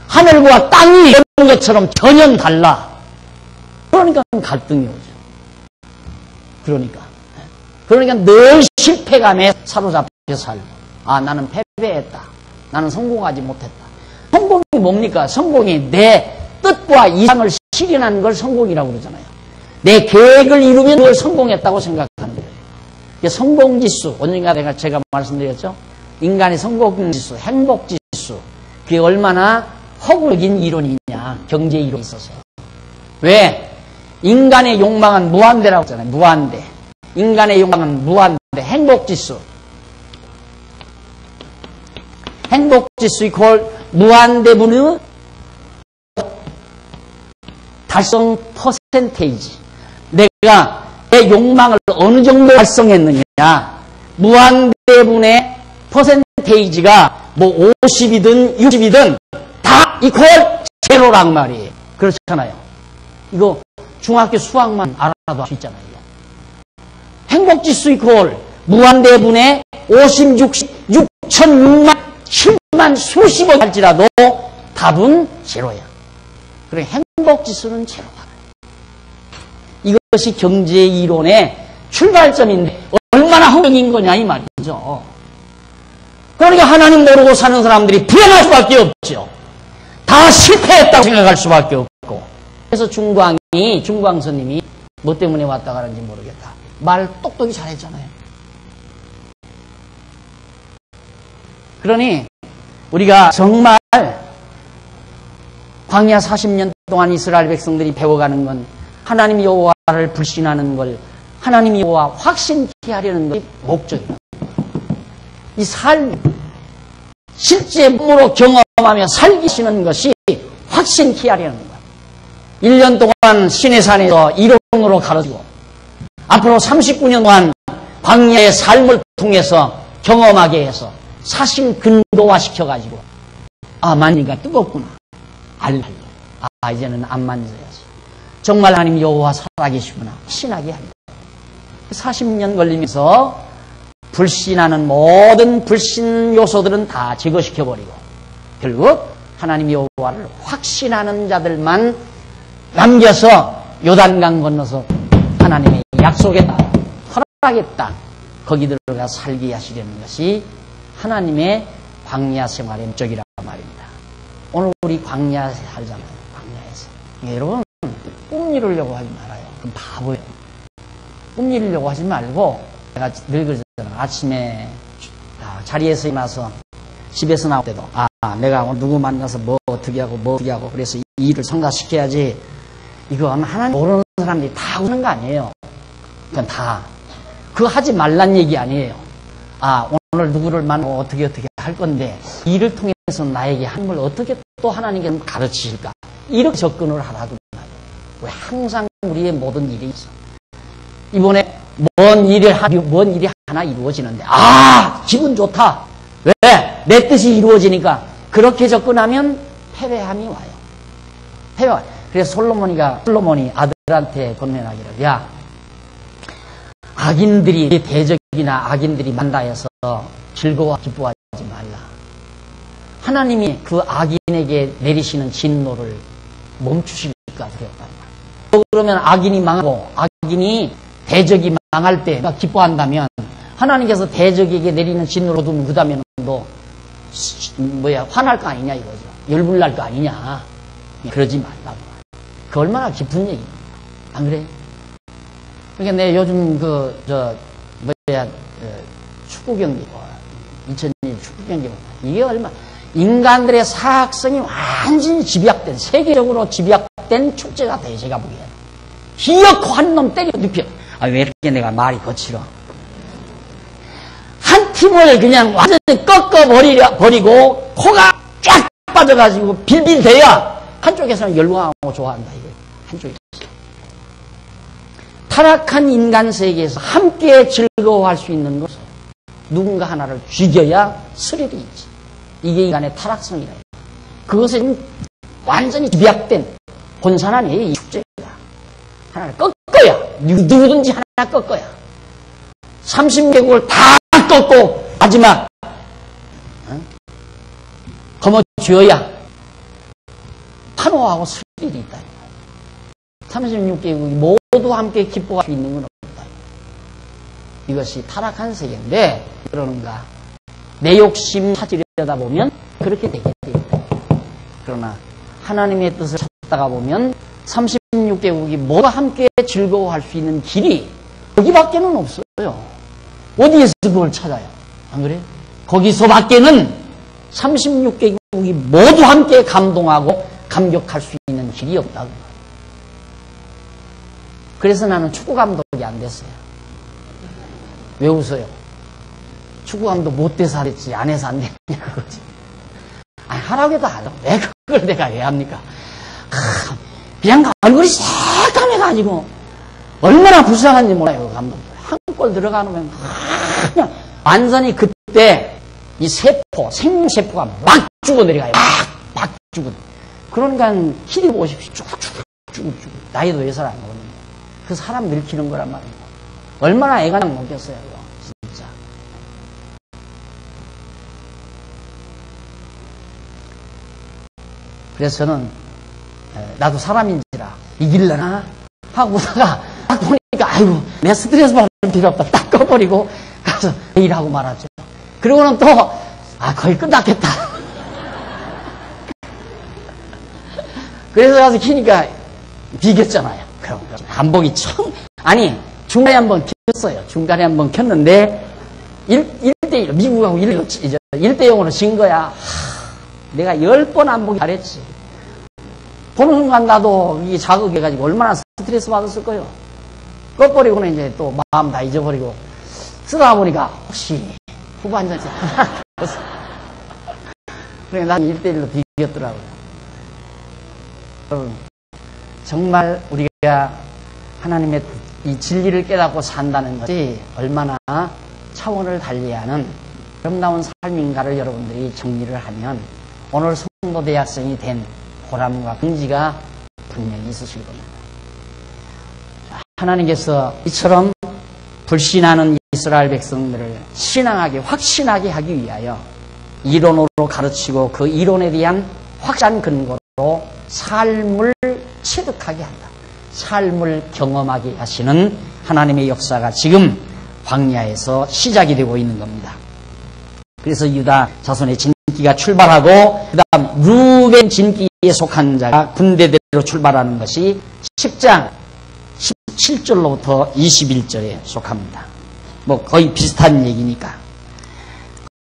하늘과 땅이 먼 것처럼 전혀 달라. 그러니까 갈등이 오죠. 그러니까 늘 실패감에 사로잡혀 살고, 아, 나는 패배했다. 나는 성공하지 못했다. 성공이 뭡니까? 성공이 내 뜻과 이상을 실현하는 걸 성공이라고 그러잖아요. 내 계획을 이루면 그걸 성공했다고 생각하는 거예요. 이게 성공지수, 언젠가 제가 말씀드렸죠? 인간의 성공지수, 행복지수, 그게 얼마나 허구적인 이론이냐, 경제 이론이 있어서. 왜? 인간의 욕망은 무한대라고 했잖아요. 무한대. 인간의 욕망은 무한대. 행복지수 이퀄 무한대분의 달성 퍼센테이지. 내가 내 욕망을 어느 정도 달성했느냐. 무한대분의 퍼센테이지가 뭐 50이든 60이든 다 이퀄 제로란 말이에요. 그렇잖아요. 이거 중학교 수학만 알아도 할 수 있잖아요. 행복지수 이퀄 무한대분의 50, 60, 6천, 6만, 7만 수십억 할지라도 답은 제로야. 그래, 행복지수는 제로다. 이것이 경제 이론의 출발점인데 얼마나 허경인 거냐 이 말이죠. 그러니까 하나님 모르고 사는 사람들이 불행할 수밖에 없죠. 다 실패했다고 생각할 수밖에 없고. 그래서 중광스님이 뭐 때문에 왔다 가는지 모르겠다. 말 똑똑히 잘했잖아요. 그러니 우리가 정말 광야 40년 동안 이스라엘 백성들이 배워가는 건 하나님 여호와를 불신하는 걸 하나님 여호와 확신케 하려는 것이 목적입니다. 이 삶, 실제 몸으로 경험하며 살기시는 것이 확신케 하려는 거예요. 1년 동안 시내산에서 일용으로 가르치고 앞으로 39년 동안 광야의 삶을 통해서 경험하게 해서 사실 근거화시켜가지고 만지니까 뜨겁구나. 이제는 안 만져야지. 정말 하나님 여호와 살아계시구나. 신하게 합니다. 40년 걸리면서 불신하는 모든 불신 요소들은 다 제거시켜버리고 결국 하나님 여호와를 확신하는 자들만 남겨서 요단강 건너서 하나님의 약속의 땅, 허락의 땅 거기 들어가 살게 하시려는 것이 하나님의 광야 생활의 목적이란 말입니다. 오늘 우리 광야에 살잖아요. 광야에서. 여러분 꿈 이루려고 하지 말아요. 그럼 바보예요. 꿈 이루려고 하지 말고 내가 늘 그러잖아. 아침에 자리에서 일어나서 집에서 나올 때도 내가 오늘 누구 만나서 뭐 어떻게 하고 그래서 이 일을 성사시켜야지. 이거 하나님 모르는 사람들이 다 하는 거 아니에요. 그건 다 그거 하지 말란 얘기 아니에요. 오늘 누구를 만나고 어떻게 할 건데 이 일을 통해서 나에게 하나님을 어떻게 또 하나님께 가르치실까? 이렇게 접근을 하라고 말이에요. 왜 항상 우리의 모든 일이 있어. 이번에 뭔 일이 하나 이루어지는데 기분 좋다. 왜? 내 뜻이 이루어지니까 그렇게 접근하면 패배함이 와요. 패배가 와요. 그래서 솔로몬이 아들한테 권면하기를 악인들이 대적이나 악인들이 만다해서 즐거워 기뻐하지 말라. 하나님이 그 악인에게 내리시는 진노를 멈추실까 두렵단 말이야. 그러면 악인이 망하고 악인이 대적이 망할 때 기뻐한다면 하나님께서 대적에게 내리는 진노로 두면 그 다음에는 너 화날 거 아니냐 이거죠. 열불날 거 아니냐. 그러지 말라고. 그 얼마나 깊은 얘기입니다. 안 그래? 그러니까 내가 요즘 축구 경기 2002년 축구 경기 이게 인간들의 사학성이 완전히 집약된 세계적으로 집약된 축제가 돼. 제가 보기에는 기어코 한 놈 때려 눕혀. 왜 이렇게 내가 말이 거칠어? 한 팀을 그냥 완전히 꺾어버리고 코가 쫙 빠져가지고 빌빌대야 한쪽에서는 열광하고 좋아한다. 이게 한쪽에서 타락한 인간 세계에서 함께 즐거워할 수 있는 것은 누군가 하나를 죽여야 스릴이 있지. 이게 인간의 타락성이라. 그것은 완전히 집약된 혼산한 이 축제다. 하나를 꺾어야 누구든지 하나 꺾어야 30개국을 다 꺾고 마지막 거머쥐어야 환호하고 스릴이 있다. 36개국이 모두 함께 기뻐할 수 있는 건 없다. 이것이 타락한 세계인데 그러는가? 내 욕심 찾으려다 보면 그렇게 되게 됩니다. 그러나 하나님의 뜻을 찾다가 보면 36개국이 모두 함께 즐거워할 수 있는 길이 거기밖에는 없어요. 어디에서 그걸 찾아요? 안 그래요? 거기서 밖에는 36개국이 모두 함께 감동하고 감격할 수 있는 길이 없다고. 그래서 나는 축구 감독이 안 됐어요. 왜 웃어요? 축구 감독 못 돼서 하랬지 안 해서 안 되냐 그거지. 하라고 해도 하죠. 왜 그걸 내가 왜 합니까? 그냥 얼굴이 새까매가지고 얼마나 불쌍한지 몰라요. 그 감독들. 한 골 들어가면 그냥 완전히 그때 이 세포, 생명세포가 막 죽어내려가요. 막 죽어. 그러니까 키리 보십시오. 쭉. 나이도 4살 안 먹었는데. 그 사람 늙히는 거란 말이에요. 얼마나 애가장 먹겠어요, 이거. 진짜. 그래서 저는, 나도 사람인지라 이길려나? 하고다가 딱 보니까, 아이고, 내 스트레스 받을 필요 없다. 딱 꺼버리고 가서 일하고 말았죠. 그러고는 또, 거의 끝났겠다. 그래서 가서 키니까 비겼잖아요. 그럼 한복이 중간에 한번 켰어요. 중간에 한번 켰는데 1대1 미국하고 1대0으로 진 거야. 내가 10번 한복이 잘했지. 보는 순간 나도 이게 자극해가지고 얼마나 스트레스 받았을 거예요. 꺼버리고는 이제 또 마음 다 잊어버리고 쓰다 보니까 혹시 후반전에서 그래 난 1대1로 비겼더라고요. 정말 우리가 하나님의 이 진리를 깨닫고 산다는 것이 얼마나 차원을 달리하는 아름다운 삶인가를 여러분들이 정리를 하면 오늘 성도 대학생이 된 보람과 긍지가 분명히 있으실 겁니다. 하나님께서 이처럼 불신하는 이스라엘 백성들을 신앙하게 확신하게 하기 위하여 이론으로 가르치고 그 이론에 대한 확실한 근거로 삶을 체득하게 한다. 삶을 경험하게 하시는 하나님의 역사가 지금 광야에서 시작이 되고 있는 겁니다. 그래서 유다 자손의 진기가 출발하고 그 다음 루벤 진기에 속한 자가 군대대로 출발하는 것이 10장 17절로부터 21절에 속합니다. 뭐 거의 비슷한 얘기니까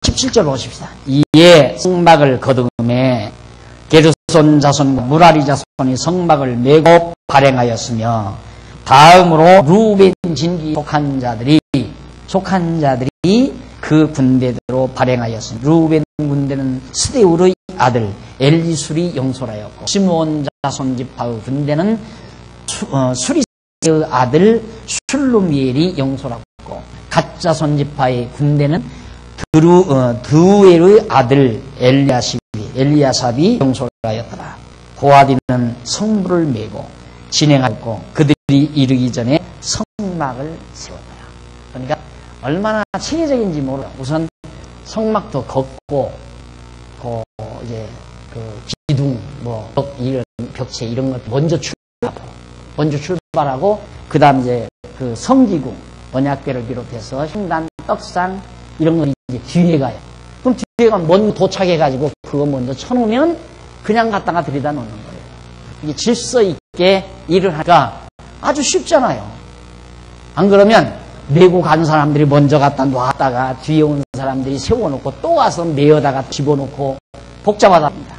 17절 보십시다. 이에 성막을 거두음에 게르손 자손 무라리 자손이 성막을 메고 발행하였으며 다음으로 루벤 진기에 속한 자들이 그 군대대로 발행하였습니다. 루벤 군대는 스데울의 아들 엘리술이 영솔하였고 시므온 자손 지파의 군대는 수리스의 아들 술루미엘이 영솔하였고 갓 자손 지파의 군대는 드우엘의 아들 엘리야삽이 영솔하였더라. 고아디는 성부를 메고 진행하였고 그들이 이르기 전에 성막을 세웠더라. 그러니까 얼마나 체계적인지 몰라. 우선 성막도 걷고, 이제 그 기둥, 이런 벽체 이런 것 먼저 출발하고, 그 다음 이제 그 성기구, 언약궤를 비롯해서 흉단, 떡상 이런 건 이제 뒤에 가요. 그럼 뒤에 가면 먼저 도착해가지고 그거 먼저 쳐놓으면 그냥 갖다가 들여다 놓는 거예요. 이게 질서 있게 일을 하니까 아주 쉽잖아요. 안 그러면 메고 간 사람들이 먼저 갖다 놨다가 뒤에 온 사람들이 세워놓고 또 와서 메어다가 집어넣고 복잡하답니다.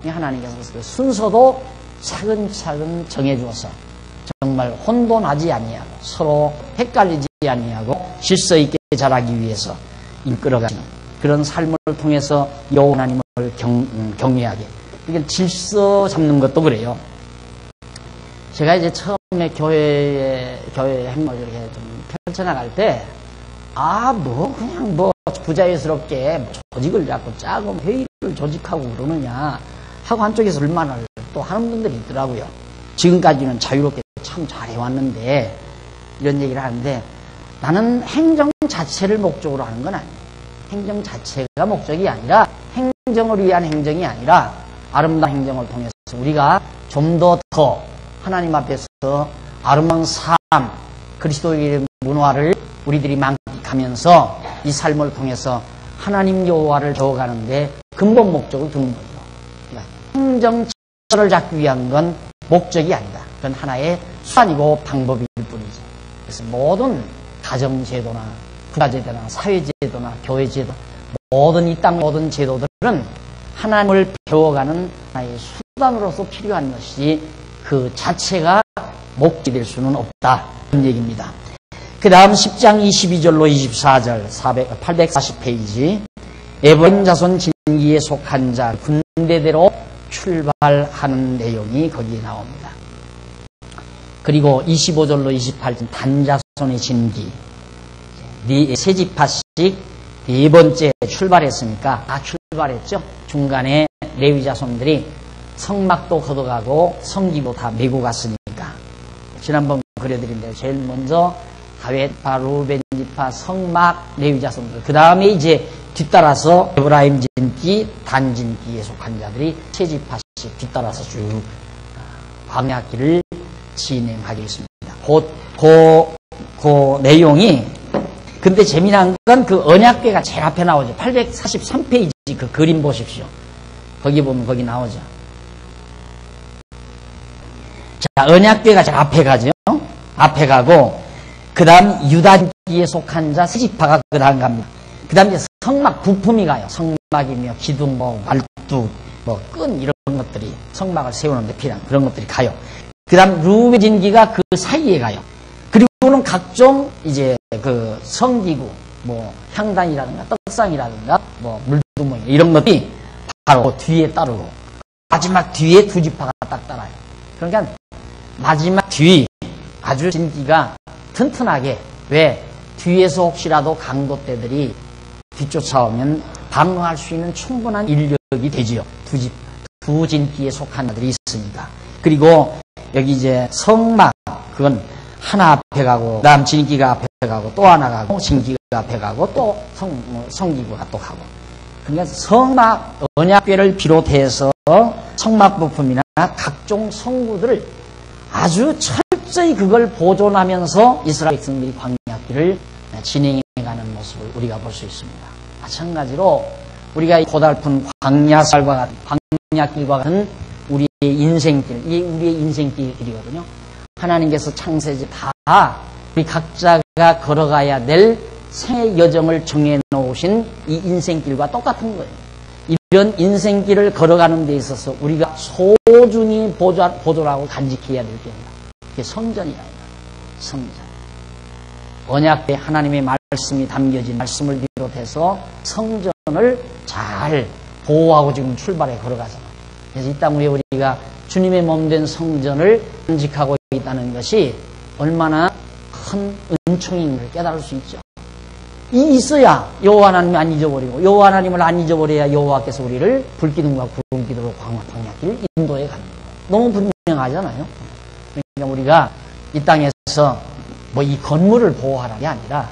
하나님께서 그 순서도 차근차근 정해주어서 정말 혼돈하지 아니하고 서로 헷갈리지 아니하고 질서 있게 자라기 위해서 이끌어가는 그런 삶을 통해서 여호와 하나님을 경외하게. 이게 질서 잡는 것도 그래요. 제가 이제 처음에 교회 행을 이렇게 좀 펼쳐나갈 때, 그냥 부자유스럽게 조직을 잡고 짜고 회의를 조직하고 그러느냐 하고 한쪽에서 불만을 또 하는 분들이 있더라고요. 지금까지는 자유롭게 참 잘해왔는데, 이런 얘기를 하는데, 나는 행정 자체를 목적으로 하는 건 아니에요. 행정 자체가 목적이 아니라, 행정을 위한 행정이 아니라, 아름다운 행정을 통해서 우리가 좀 더 하나님 앞에서 아름다운 삶, 그리스도의 문화를 우리들이 만끽하면서 이 삶을 통해서 하나님 여호와를 배워가는데 근본 목적을 두는 거죠. 그러니까 행정처를 잡기 위한 건 목적이 아니다. 그건 하나의 수단이고 방법일 뿐이죠. 그래서 모든 가정제도나 국가제도나 사회제도나 교회제도 모든 이 땅 모든 제도들은 하나님을 배워가는 하나의 수단으로서 필요한 것이 그 자체가 목적이 될 수는 없다. 그런 얘기입니다. 그 다음 10장 22절로 24절 840페이지 에브라임 자손 진기에 속한 자 군대대로 출발하는 내용이 거기에 나옵니다. 그리고 25절로 28절 단 자손의 진기 세 지파씩 네 번째 출발했으니까 다 출발했죠. 중간에 레위 자손들이 성막도 걷어가고 성기도 다 메고 갔으니까 지난번 그려드린 대로 제일 먼저 다윗파, 루벤 지파, 성막, 레위 자손들 그 다음에 이제 뒤따라서 에브라임 진기, 단 진기에 속한 자들이 세 지파씩 뒤따라서 쭉 광야길을 진행하겠습니다. 그 내용이 근데 재미난 건 그 언약궤가 제일 앞에 나오죠. 843페이지 그 그림 보십시오. 거기 보면 거기 나오죠. 자, 언약궤가 제일 앞에 가죠. 앞에 가고 그 다음 유다지에 속한 자 세지파가 그 다음 갑니다. 그 다음 이제 성막 부품이 가요. 성막이며 기둥, 말뚝, 끈 이런 것들이 성막을 세우는 데 필요한 그런 것들이 가요. 그 다음 루벤 진기가 그 사이에 가요. 그리고는 각종 이제 그 성기구, 향단이라든가 떡상이라든가 물두멍 이런 것들이 바로 뒤에 따르고 마지막 뒤에 두 지파가 딱 따라요. 그러니까 마지막 뒤 아주 진기가 튼튼하게, 왜? 뒤에서 혹시라도 강도떼들이 뒤쫓아오면 방어할 수 있는 충분한 인력이 되지요. 두 진기에 속한 자들이 있으니까. 그리고 여기 이제 성막, 그건 하나 앞에 가고, 그 다음 진기가 앞에 가고, 또 하나 가고, 진기가 앞에 가고, 또 성기구가 또 가고. 그러니까 성막, 언약궤를 비롯해서 성막 부품이나 각종 성구들을 아주 철저히 그걸 보존하면서 이스라엘 백성들이 광야길을 진행해가는 모습을 우리가 볼 수 있습니다. 마찬가지로 우리가 고달픈 광야살과 같은, 광야길과 같은 우리의 인생길, 이게 우리의 인생길이거든요. 하나님께서 창세지 다 우리 각자가 걸어가야 될 생의 여정을 정해놓으신 이 인생길과 똑같은 거예요. 이런 인생길을 걸어가는 데 있어서 우리가 소중히 보존하고 간직해야 될 게 있다. 그게 성전이라. 성전. 언약궤 하나님의 말씀이 담겨진 말씀을 비롯해서 성전을 잘 보호하고 지금 출발해 걸어가잖아요. 그래서 이 땅 위에 우리가 주님의 몸된 성전을 간직하고 있다는 것이 얼마나 큰 은총인 걸 깨달을 수 있죠. 이 있어야 여호와 하나님을 안 잊어버리고, 여호와 하나님을 안 잊어버려야 여호와께서 우리를 불기둥과 구름기둥으로 광야길을 인도해 갑니다. 너무 분명하잖아요. 그러니까 우리가 이 땅에서 뭐 이 건물을 보호하라는 게 아니라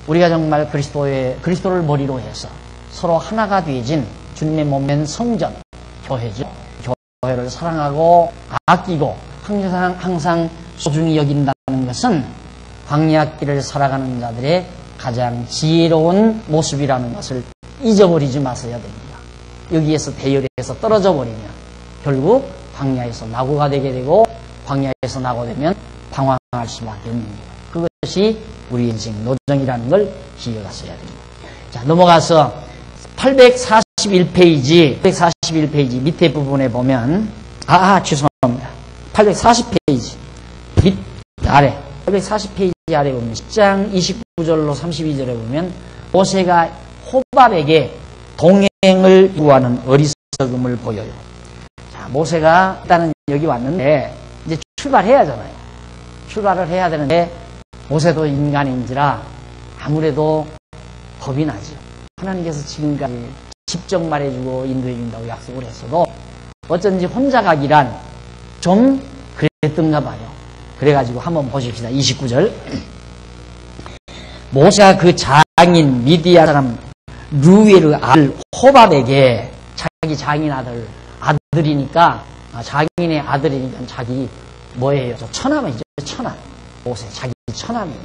우리가 정말 그리스도를 머리로 해서 서로 하나가 되어진 주님의 몸된 성전, 교회죠. 교회를 사랑하고 아끼고 항상 소중히 여긴다는 것은 광야길을 살아가는 자들의 가장 지혜로운 모습이라는 것을 잊어버리지 마셔야 됩니다. 여기에서 대열에서 떨어져 버리면 결국 광야에서 낙오가 되게 되고, 광야에서 낙오되면 방황할 수밖에 없는 거예요. 그것이 우리 인생 노정이라는 걸 기억하셔야 됩니다. 자, 넘어가서 841페이지 밑에 부분에 보면, 죄송합니다. 840페이지 밑 아래, 840페이지 아래 보면 10장 29절로 32절에 보면 모세가 호밥에게 동행을 요구하는 어리석음을 보여요. 자, 모세가 일단은 여기 왔는데 이제 출발해야잖아요. 출발을 해야 되는데 모세도 인간인지라 아무래도 겁이 나죠. 하나님께서 지금까지 직접 말해주고 인도해준다고 약속을 했어도 어쩐지 혼자 가기란 좀 그랬던가 봐요. 그래가지고 한번 보십시다. 29절. 모세가 그 장인 미디안 사람 루엘의 아들 호밥에게, 자기 장인 아들이니까, 장인의 아들이니까 자기 뭐예요? 처남이죠. 처남. 모세 자기 처남이에요.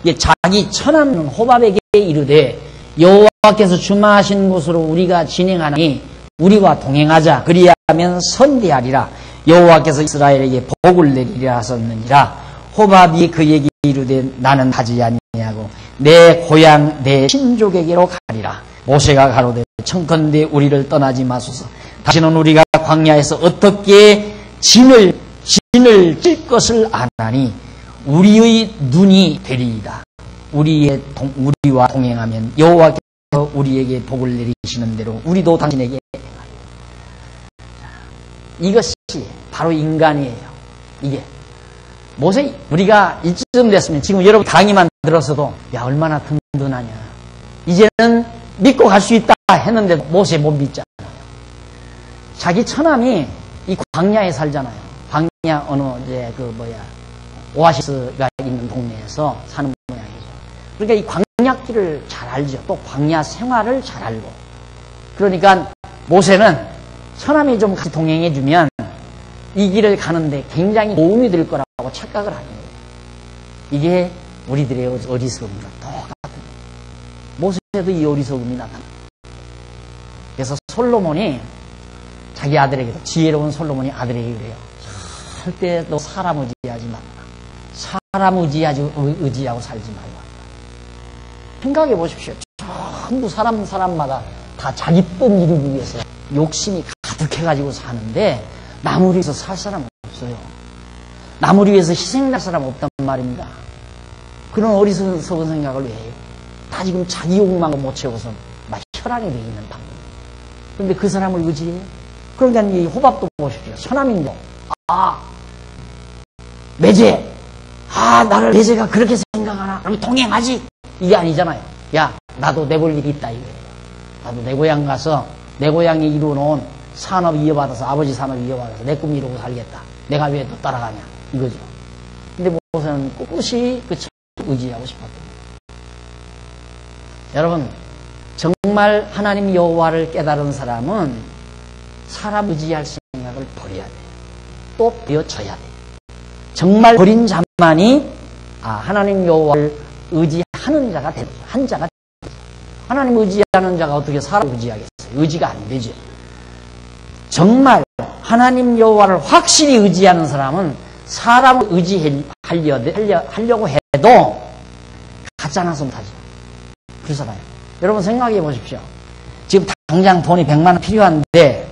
이게 자기 처남 호밥에게 이르되 여호와께서 주마하신 곳으로 우리가 진행하니 우리와 동행하자. 그리하면 선대하리라. 여호와께서 이스라엘에게 복을 내리리라 하셨느니라. 호밥이 그에게 이르되 나는 가지 아니하고 내 고향 내 친족에게로 가리라. 모세가 가로되 청컨대 우리를 떠나지 마소서. 다시는 우리가 광야에서 어떻게 진을 찔 것을 아나니 우리의 눈이 되리이다. 우리와 동행하면 여호와께서 우리에게 복을 내리시는 대로 우리도 당신에게 행하리라. 이것이 바로 인간이에요. 이게 모세, 우리가 이쯤 됐으면 지금 여러분 강의만 들었어도 야 얼마나 든든하냐, 이제는 믿고 갈 수 있다 했는데 모세 못 믿잖아요. 자기 처남이 이 광야에 살잖아요. 광야 어느 이제 오아시스가 있는 동네에서 사는 모양이죠. 그러니까 이 광야길을 잘 알죠. 또 광야 생활을 잘 알고. 그러니까 모세는 처남이 좀 같이 동행해주면 이 길을 가는데 굉장히 도움이 될 거라고 착각을 하는 거예요. 이게 우리들의 어리석음과 똑같은, 모세도 이 어리석음이 나타납니다. 그래서 솔로몬이 자기 아들에게도, 지혜로운 솔로몬이 아들에게 그래요. 절대 너 사람 의지하지 말라. 사람 의지하고 살지 말라. 생각해 보십시오. 전부 사람마다 다 자기 뜻 이루기 위해서 욕심이 가득해가지고 사는데 남을 위해서 살 사람 없어요. 남을 위해서 희생할 사람 없단 말입니다. 그런 어리석은 생각을 왜 해요? 다 지금 자기 욕망을 못 채워서 막 혈안이 되어 있는 방법. 그런데 그 사람을 의지해요? 그러니까 이 호밥도 보십시오. 처남인데 매제. 나를 매제가 그렇게 생각하나? 그럼 동행하지? 이게 아니잖아요. 야, 나도 내볼 일이 있다, 이거예요. 나도 내 고향 가서, 내 고향이 이루어놓은 산업 이어받아서, 아버지 산업 이어받아서 내 꿈 이루고 살겠다. 내가 왜 또 따라가냐? 이거죠. 근데 모세는 꿋꿋이 그 의지하고 싶었거든요. 여러분, 정말 하나님 여호와를 깨달은 사람은 사람 의지할 생각을 버려야 돼요. 또 버려져야 돼요. 정말 버린 자만이 하나님 여호와를 의지하는 자가 되죠. 한 자가 되죠. 하나님 의지하는 자가 어떻게 사람 의지하겠어요? 의지가 안 되죠. 정말 하나님 여호와를 확실히 의지하는 사람은 사람을 의지하려고 해도 가짜나서 못하죠. 그렇잖아요. 여러분 생각해 보십시오. 지금 당장 돈이 100만 원 필요한데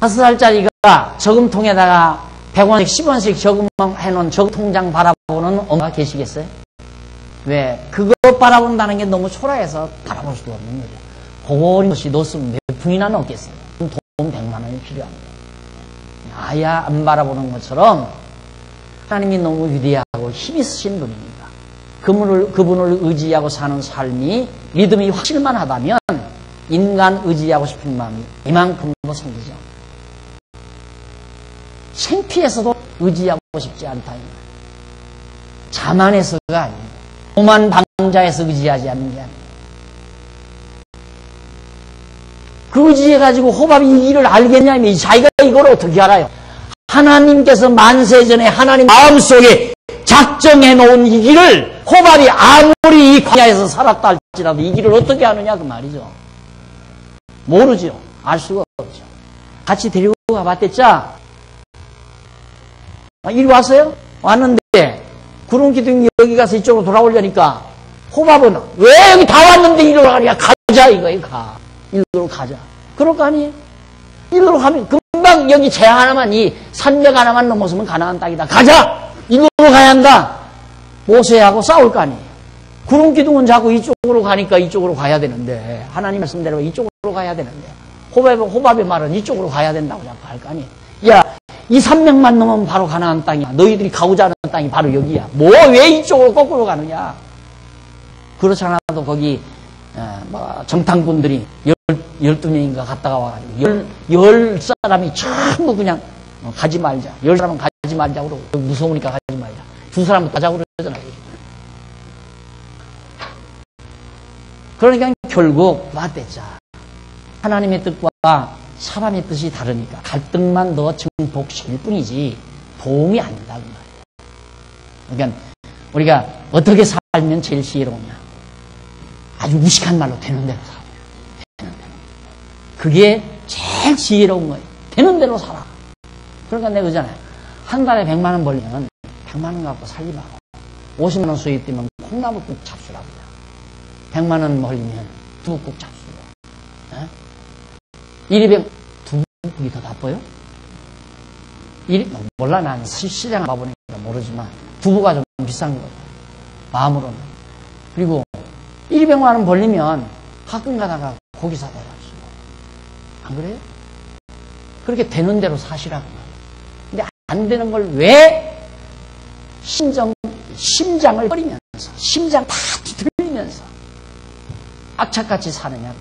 5살짜리가 저금통에다가 100원씩 10원씩 저금해놓은 저금통장 바라보는 엄마가 계시겠어요? 왜? 그거 바라본다는 게 너무 초라해서 바라볼 수도 없는 거죠. 그런 것이 넣었으면 몇 푼이나 넣겠어요. 돈 100만 원이 필요합니다. 아야 안 바라보는 것처럼 하나님이 너무 위대하고 힘이 쓰신 분입니다. 그분을 의지하고 사는 삶이 믿음이 확실만 하다면 인간 의지하고 싶은 마음이 이만큼도 생기죠. 생피해서도 의지하고 싶지 않다. 자만해서가 아닙니다. 오만 방자에서 의지하지 않는 게 아닙니다. 그 의지해가지고 호밥이 이 일을 알겠냐면 자기가 이걸 어떻게 알아요? 하나님께서 만세전에 하나님 마음속에 작정해 놓은 이 길을 호밥이 아무리 이 광야에서 살았다 할지라도 이 길을 어떻게 아느냐 그 말이죠. 모르죠. 알 수가 없죠. 같이 데리고 가봤댔자 이리 왔어요? 왔는데 구름기둥이 여기 가서 이쪽으로 돌아오려니까 호밥은 왜 여기 다 왔는데 이리로 가냐? 가자 이거예요. 이리로 가자. 그럴 거 아니에요? 이리로 가면 금방 여기 재 하나만 이 산맥 하나만 넘어서면 가나안 땅이다. 가자! 이리로 가야 한다. 모세하고 싸울 거 아니에요. 구름기둥은 자꾸 이쪽으로 가니까 이쪽으로 가야 되는데 하나님 말씀대로 이쪽으로 가야 되는데 호밥의 말은 이쪽으로 가야 된다고 자꾸 할 거 아니에요. 야, 이 산맥만 넘으면 바로 가나안 땅이야. 너희들이 가고자 하는 땅이 바로 여기야. 왜 이쪽으로 거꾸로 가느냐? 그렇지 않아도 거기 정탐꾼들이 12명인가 갔다가 와가지고 열 사람이 전부 그냥 가지 말자. 10사람은 가지 말자고 그러고 무서우니까 가지 말자. 2사람은 가자고 그러잖아요. 그러니까 결국 맞댔자. 하나님의 뜻과 사람의 뜻이 다르니까 갈등만 더 증폭시킬 뿐이지 도움이 안 된다는 말이에요. 그러니까 우리가 어떻게 살면 제일 지혜로우냐? 아주 무식한 말로 되는 대로 살아요. 되는 대로. 그게 제일 지혜로운 거예요. 되는 대로 살아. 그러니까 내가 그러잖아요. 한 달에 100만 원 벌면 100만 원 갖고 살지 말고 50만 원 수입 되면 콩나물국 잡수라고요. 100만 원 벌리면 두부국 잡수고. 일이 두부국이 더 나빠요? 몰라, 난 시장 가보니까 모르지만 두부가 좀 비싼 거예요. 마음으로는. 그리고 100만 원 벌리면 가끔 가다가 고기 사다 줍시고. 안 그래요? 그렇게 되는 대로 사시라고. 근데 안 되는 걸 왜 심장을 버리면서, 심장 다 뒤틀리면서 악착같이 사느냐.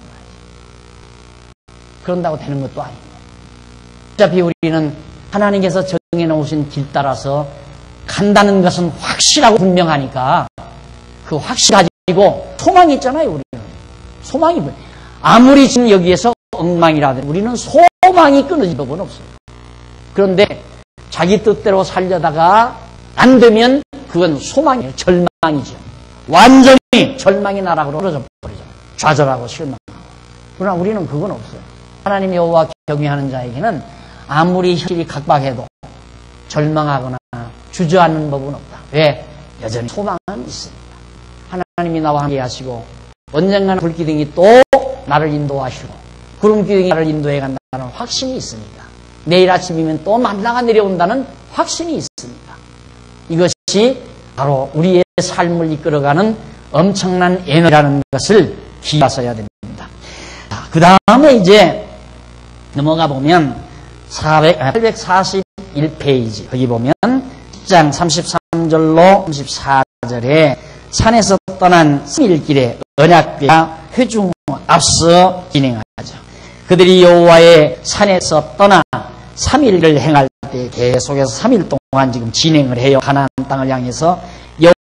그런다고 되는 것도 아니고. 어차피 우리는 하나님께서 정해놓으신 길 따라서 간다는 것은 확실하고 분명하니까 그 확실 가지고 소망이 있잖아요. 우리는 소망이 아무리 지금 여기에서 엉망이라도 우리는 소망이 끊어진 적은 없어요. 그런데 자기 뜻대로 살려다가 안 되면 그건 소망이에요. 절망이죠. 완전히 절망의 나락으로 떨어져 버리죠. 좌절하고 실망하고. 그러나 우리는 그건 없어요. 하나님 여호와 경외하는 자에게는 아무리 현실이 각박해도 절망하거나 주저앉는 법은 없다. 왜? 여전히 소망은 있습니다. 하나님이 나와 함께 하시고 언젠가는 불기둥이 또 나를 인도하시고 구름기둥이 나를 인도해 간다는 확신이 있습니다. 내일 아침이면 또 만나가 내려온다는 확신이 있습니다. 이것이 바로 우리의 삶을 이끌어가는 엄청난 에너지라는 것을 기억하셔야 됩니다. 그 다음에 이제 넘어가 보면 842 31페이지 거기 보면 10장 33절로 34절에 산에서 떠난 3일길에 언약궤가 회중 앞서 진행하죠. 그들이 여호와의 산에서 떠나 3일을 행할 때 계속해서 3일 동안 지금 진행을 해요. 가나안 땅을 향해서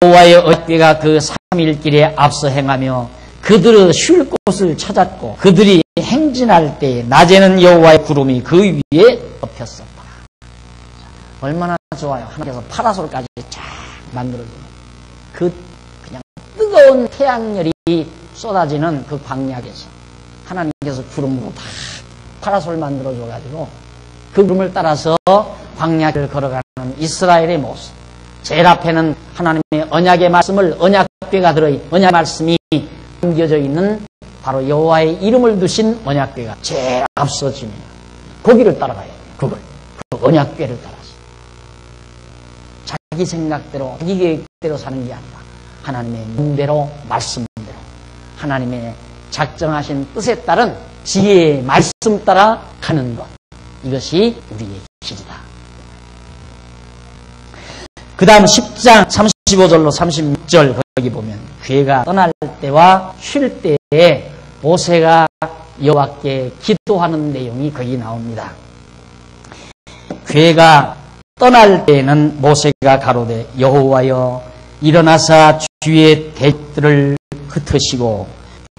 여호와의 언약궤가 그 3일길에 앞서 행하며 그들은 쉴 곳을 찾았고 그들이 행진할 때 낮에는 여호와의 구름이 그 위에 덮였었다. 얼마나 좋아요. 하나님께서 파라솔까지 쫙 만들어주는 그 그냥 뜨거운 태양열이 쏟아지는 그 광야에서 하나님께서 구름으로 다 파라솔 만들어줘가지고 그 구름을 따라서 광야를 걸어가는 이스라엘의 모습. 제일 앞에는 하나님의 언약의 말씀을 언약궤가 들어있는 언약 말씀이 담겨져 있는 바로 여호와의 이름을 두신 언약궤가 제일 앞서 지내요. 거기를 따라가요. 그 언약궤를 따라서. 자기 생각대로, 자기 계획대로 사는 게 아니라 하나님의 눈대로, 말씀대로 하나님의 작정하신 뜻에 따른 지혜의 말씀 따라 가는 것. 이것이 우리의 길이다. 그 다음 10장 35절로 36절 거기 보면 궤가 떠날 때와 쉴 때에 모세가 여호와께 기도하는 내용이 거기 나옵니다. 궤가 떠날 때에는 모세가 가로되 여호와여 일어나사 주의 대적들을 흩으시고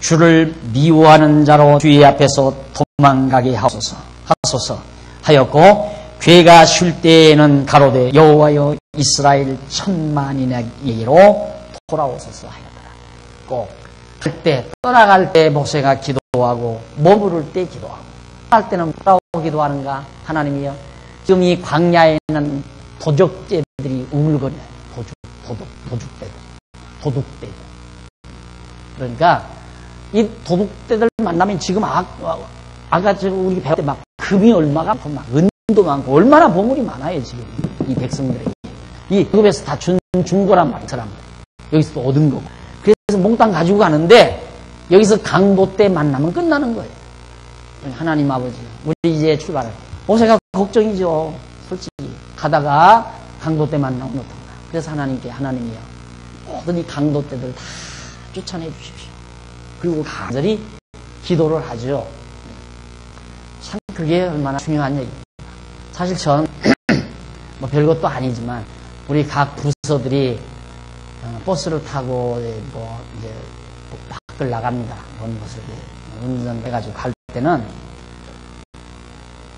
주를 미워하는 자로 주의 앞에서 도망가게 하소서 하였고 궤가 쉴 때에는 가로되 여호와여 이스라엘 10,000만인에게로 돌아오소서 하였더라. 꼭 갈 때 떠나갈 때 모세가 기도하고 머무를 때 기도하고 떠날 때는 뭐라고 기도하는가? 하나님이여 지금 이 광야에는 도적죄들이 우물거려요. 도둑떼들. 그러니까 이 도둑떼들 만나면 지금 아까 우리 배울 때 막 금이 얼마가 많고 막 은도 많고 얼마나 보물이 많아요 지금 이 백성들에게. 이 급에서 다 준 거란 말이야 사람들. 여기서 또 얻은 거고. 그래서 몽땅 가지고 가는데 여기서 강도 때 만나면 끝나는 거예요. 하나님 아버지 우리 이제 출발해. 모세가 걱정이죠. 솔직히 가다가 강도 때 만나면 어떡하나. 그래서 하나님께 하나님이여 모든 이 강도 때들 다 쫓아내 주십시오. 그리고 간절히 기도를 하죠. 참 그게 얼마나 중요한 얘기입니다. 사실 전 뭐 별것도 아니지만 우리 각 부서들이 버스를 타고 뭐 이제 밖을 나갑니다. 먼 곳을 운전해가지고 갈 때는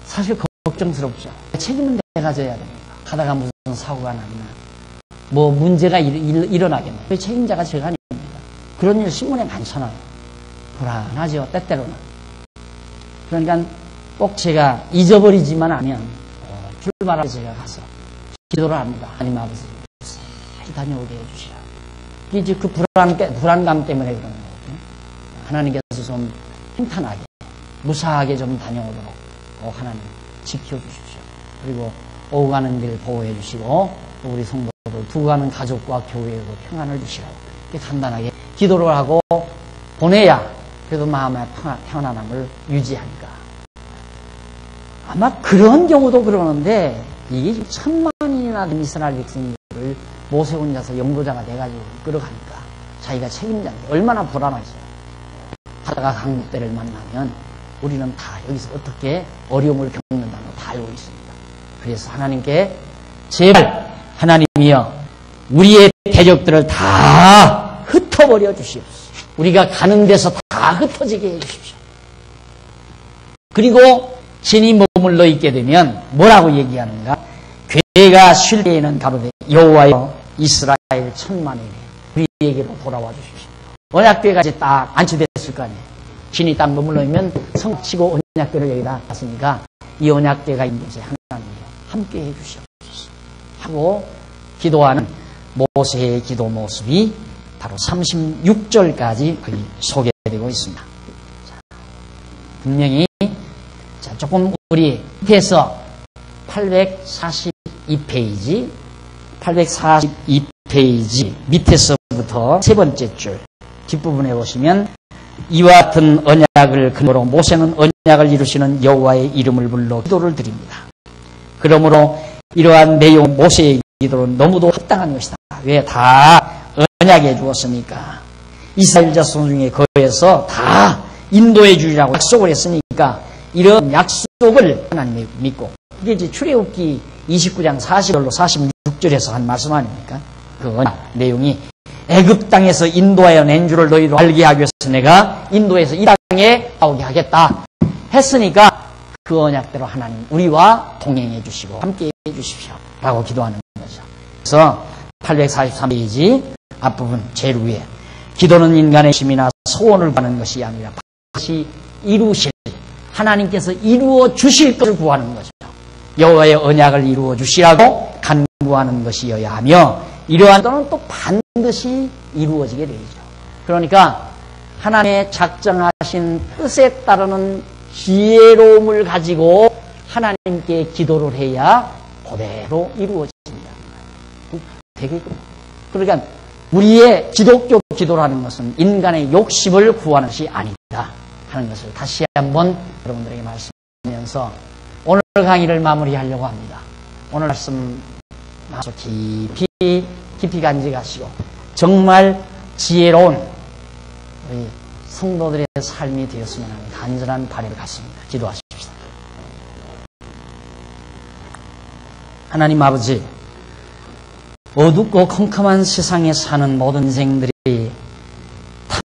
사실 걱정스럽죠. 책임은 내가 져야 됩니다. 가다가 무슨 사고가 나면 뭐 문제가 일어나겠네. 그 책임자가 제가 아닙니다. 그런 일 신문에 많잖아요. 불안하죠. 때때로는. 그러니까 꼭 제가 잊어버리지만 않으면 출발할 때 제가 가서 기도를 합니다. 하나님 아버지 무사히 다녀오게 해주시라. 이제 그 불안감 때문에 그러는 거거든요. 하나님께서 좀 힘탄하게 무사하게 좀 다녀오도록 하나님 지켜주십시오. 그리고 오고 가는 길 보호해 주시고 또 우리 성도들 두고 가는 가족과 교회에도 평안을 주시라고 이렇게 간단하게 기도를 하고 보내야 그래도 마음의 편안함을 유지하니까. 아마 그런 경우도 그러는데 이게 1000만인이나 된 이스라엘 백성들을 모세 혼자서 영도자가 돼가지고 끌어가니까 자기가 책임자인데 얼마나 불안하겠어요. 하다가 강도떼를 만나면 우리는 다 여기서 어떻게 어려움을 겪는다는 걸 다 알고 있습니다. 그래서 하나님께 제발 하나님이여 우리의 대적들을 다 흩어버려 주시옵소서. 우리가 가는 데서 다 흩어지게 해주십시오. 그리고 진이 머물러 있게 되면 뭐라고 얘기하는가? 궤가 쉴 때에는 가로되 여호와여 이스라엘 10,000만인에 우리에게로 돌아와 주십시오. 언약궤가 이제 딱 안치됐을 거 아니에요. 진이 딱 머물러 있으면 성치고 언약궤를 여기다 놨으니까 이 언약궤가 있는 곳에 하나님이 함께 해주시옵소서 하고 기도하는 모세의 기도 모습이 바로 36절까지 거기 소개되고 있습니다. 자, 분명히 조금 우리 밑에서 842페이지 밑에서부터 세 번째 줄 뒷부분에 보시면 이와 같은 언약을 근거로 모세는 언약을 이루시는 여호와의 이름을 불러 기도를 드립니다. 그러므로 이러한 내용 모세의 기도는 너무도 합당한 것이다. 왜? 다 언약해 주었으니까. 이스라엘 자손 중에 거해서 다 인도해 주리라고 약속을 했으니까 이런 약속을 하나님이 믿고, 이게 이제 출애굽기 29장 40절로 46절에서 한 말씀 아닙니까? 그 언약 내용이 애굽 땅에서 인도하여 낸 줄을 너희도 알게 하기 위해서 내가 인도에서 이 땅에 나오게 하겠다 했으니까 그 언약대로 하나님 우리와 동행해 주시고 함께 해 주십시오 라고 기도하는 거죠. 그래서 843페이지 앞부분 제일 위에 기도는 인간의 힘이나 소원을 구하는 것이 아니라 반드시 이루실, 하나님께서 이루어 주실 것을 구하는 거죠. 여호와의 언약을 이루어 주시라고 간구하는 것이어야 하며, 이러한 것은 또 반드시 이루어지게 되죠. 그러니까 하나님의 작정하신 뜻에 따르는 지혜로움을 가지고 하나님께 기도를 해야 그대로 이루어집니다. 되게, 그러니까 우리의 기독교 기도라는 것은 인간의 욕심을 구하는 것이 아니다 하는 것을 다시 한번 여러분들에게 말씀드리면서 오늘 강의를 마무리하려고 합니다. 오늘 말씀 아주 깊이 간직하시고 정말 지혜로운 우리 성도들의 삶이 되었으면 하는 간절한 바람을 갖습니다. 기도하십시다. 하나님 아버지, 어둡고 컴컴한 세상에 사는 모든 인생들이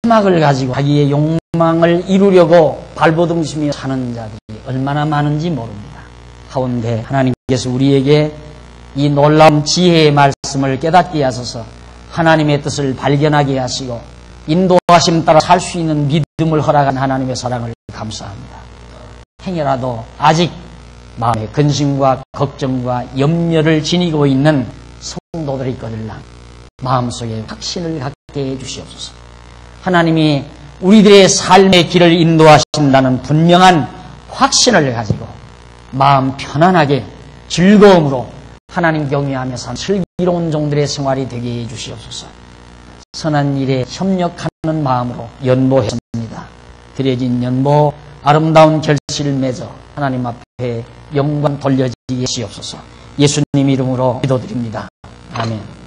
탐욕을 가지고 자기의 욕망을 이루려고 발버둥치며 사는 자들이 얼마나 많은지 모릅니다. 가운데 하나님께서 우리에게 이 놀라운 지혜의 말씀을 깨닫게 하소서, 하나님의 뜻을 발견하게 하시고 인도하심 따라 살 수 있는 믿음을 허락한 하나님의 사랑을 감사합니다. 행여라도 아직 마음에 근심과 걱정과 염려를 지니고 있는 성도들이 있거들라 마음속에 확신을 갖게 해주시옵소서. 하나님이 우리들의 삶의 길을 인도하신다는 분명한 확신을 가지고 마음 편안하게 즐거움으로 하나님 경외하며 사는 슬기로운 종들의 생활이 되게 해주시옵소서. 선한 일에 협력하는 마음으로 연보했습니다. 드려진 연보 아름다운 결실을 맺어 하나님 앞에 영광 돌려지게 하시옵소서. 예수님 이름으로 기도드립니다. 아멘.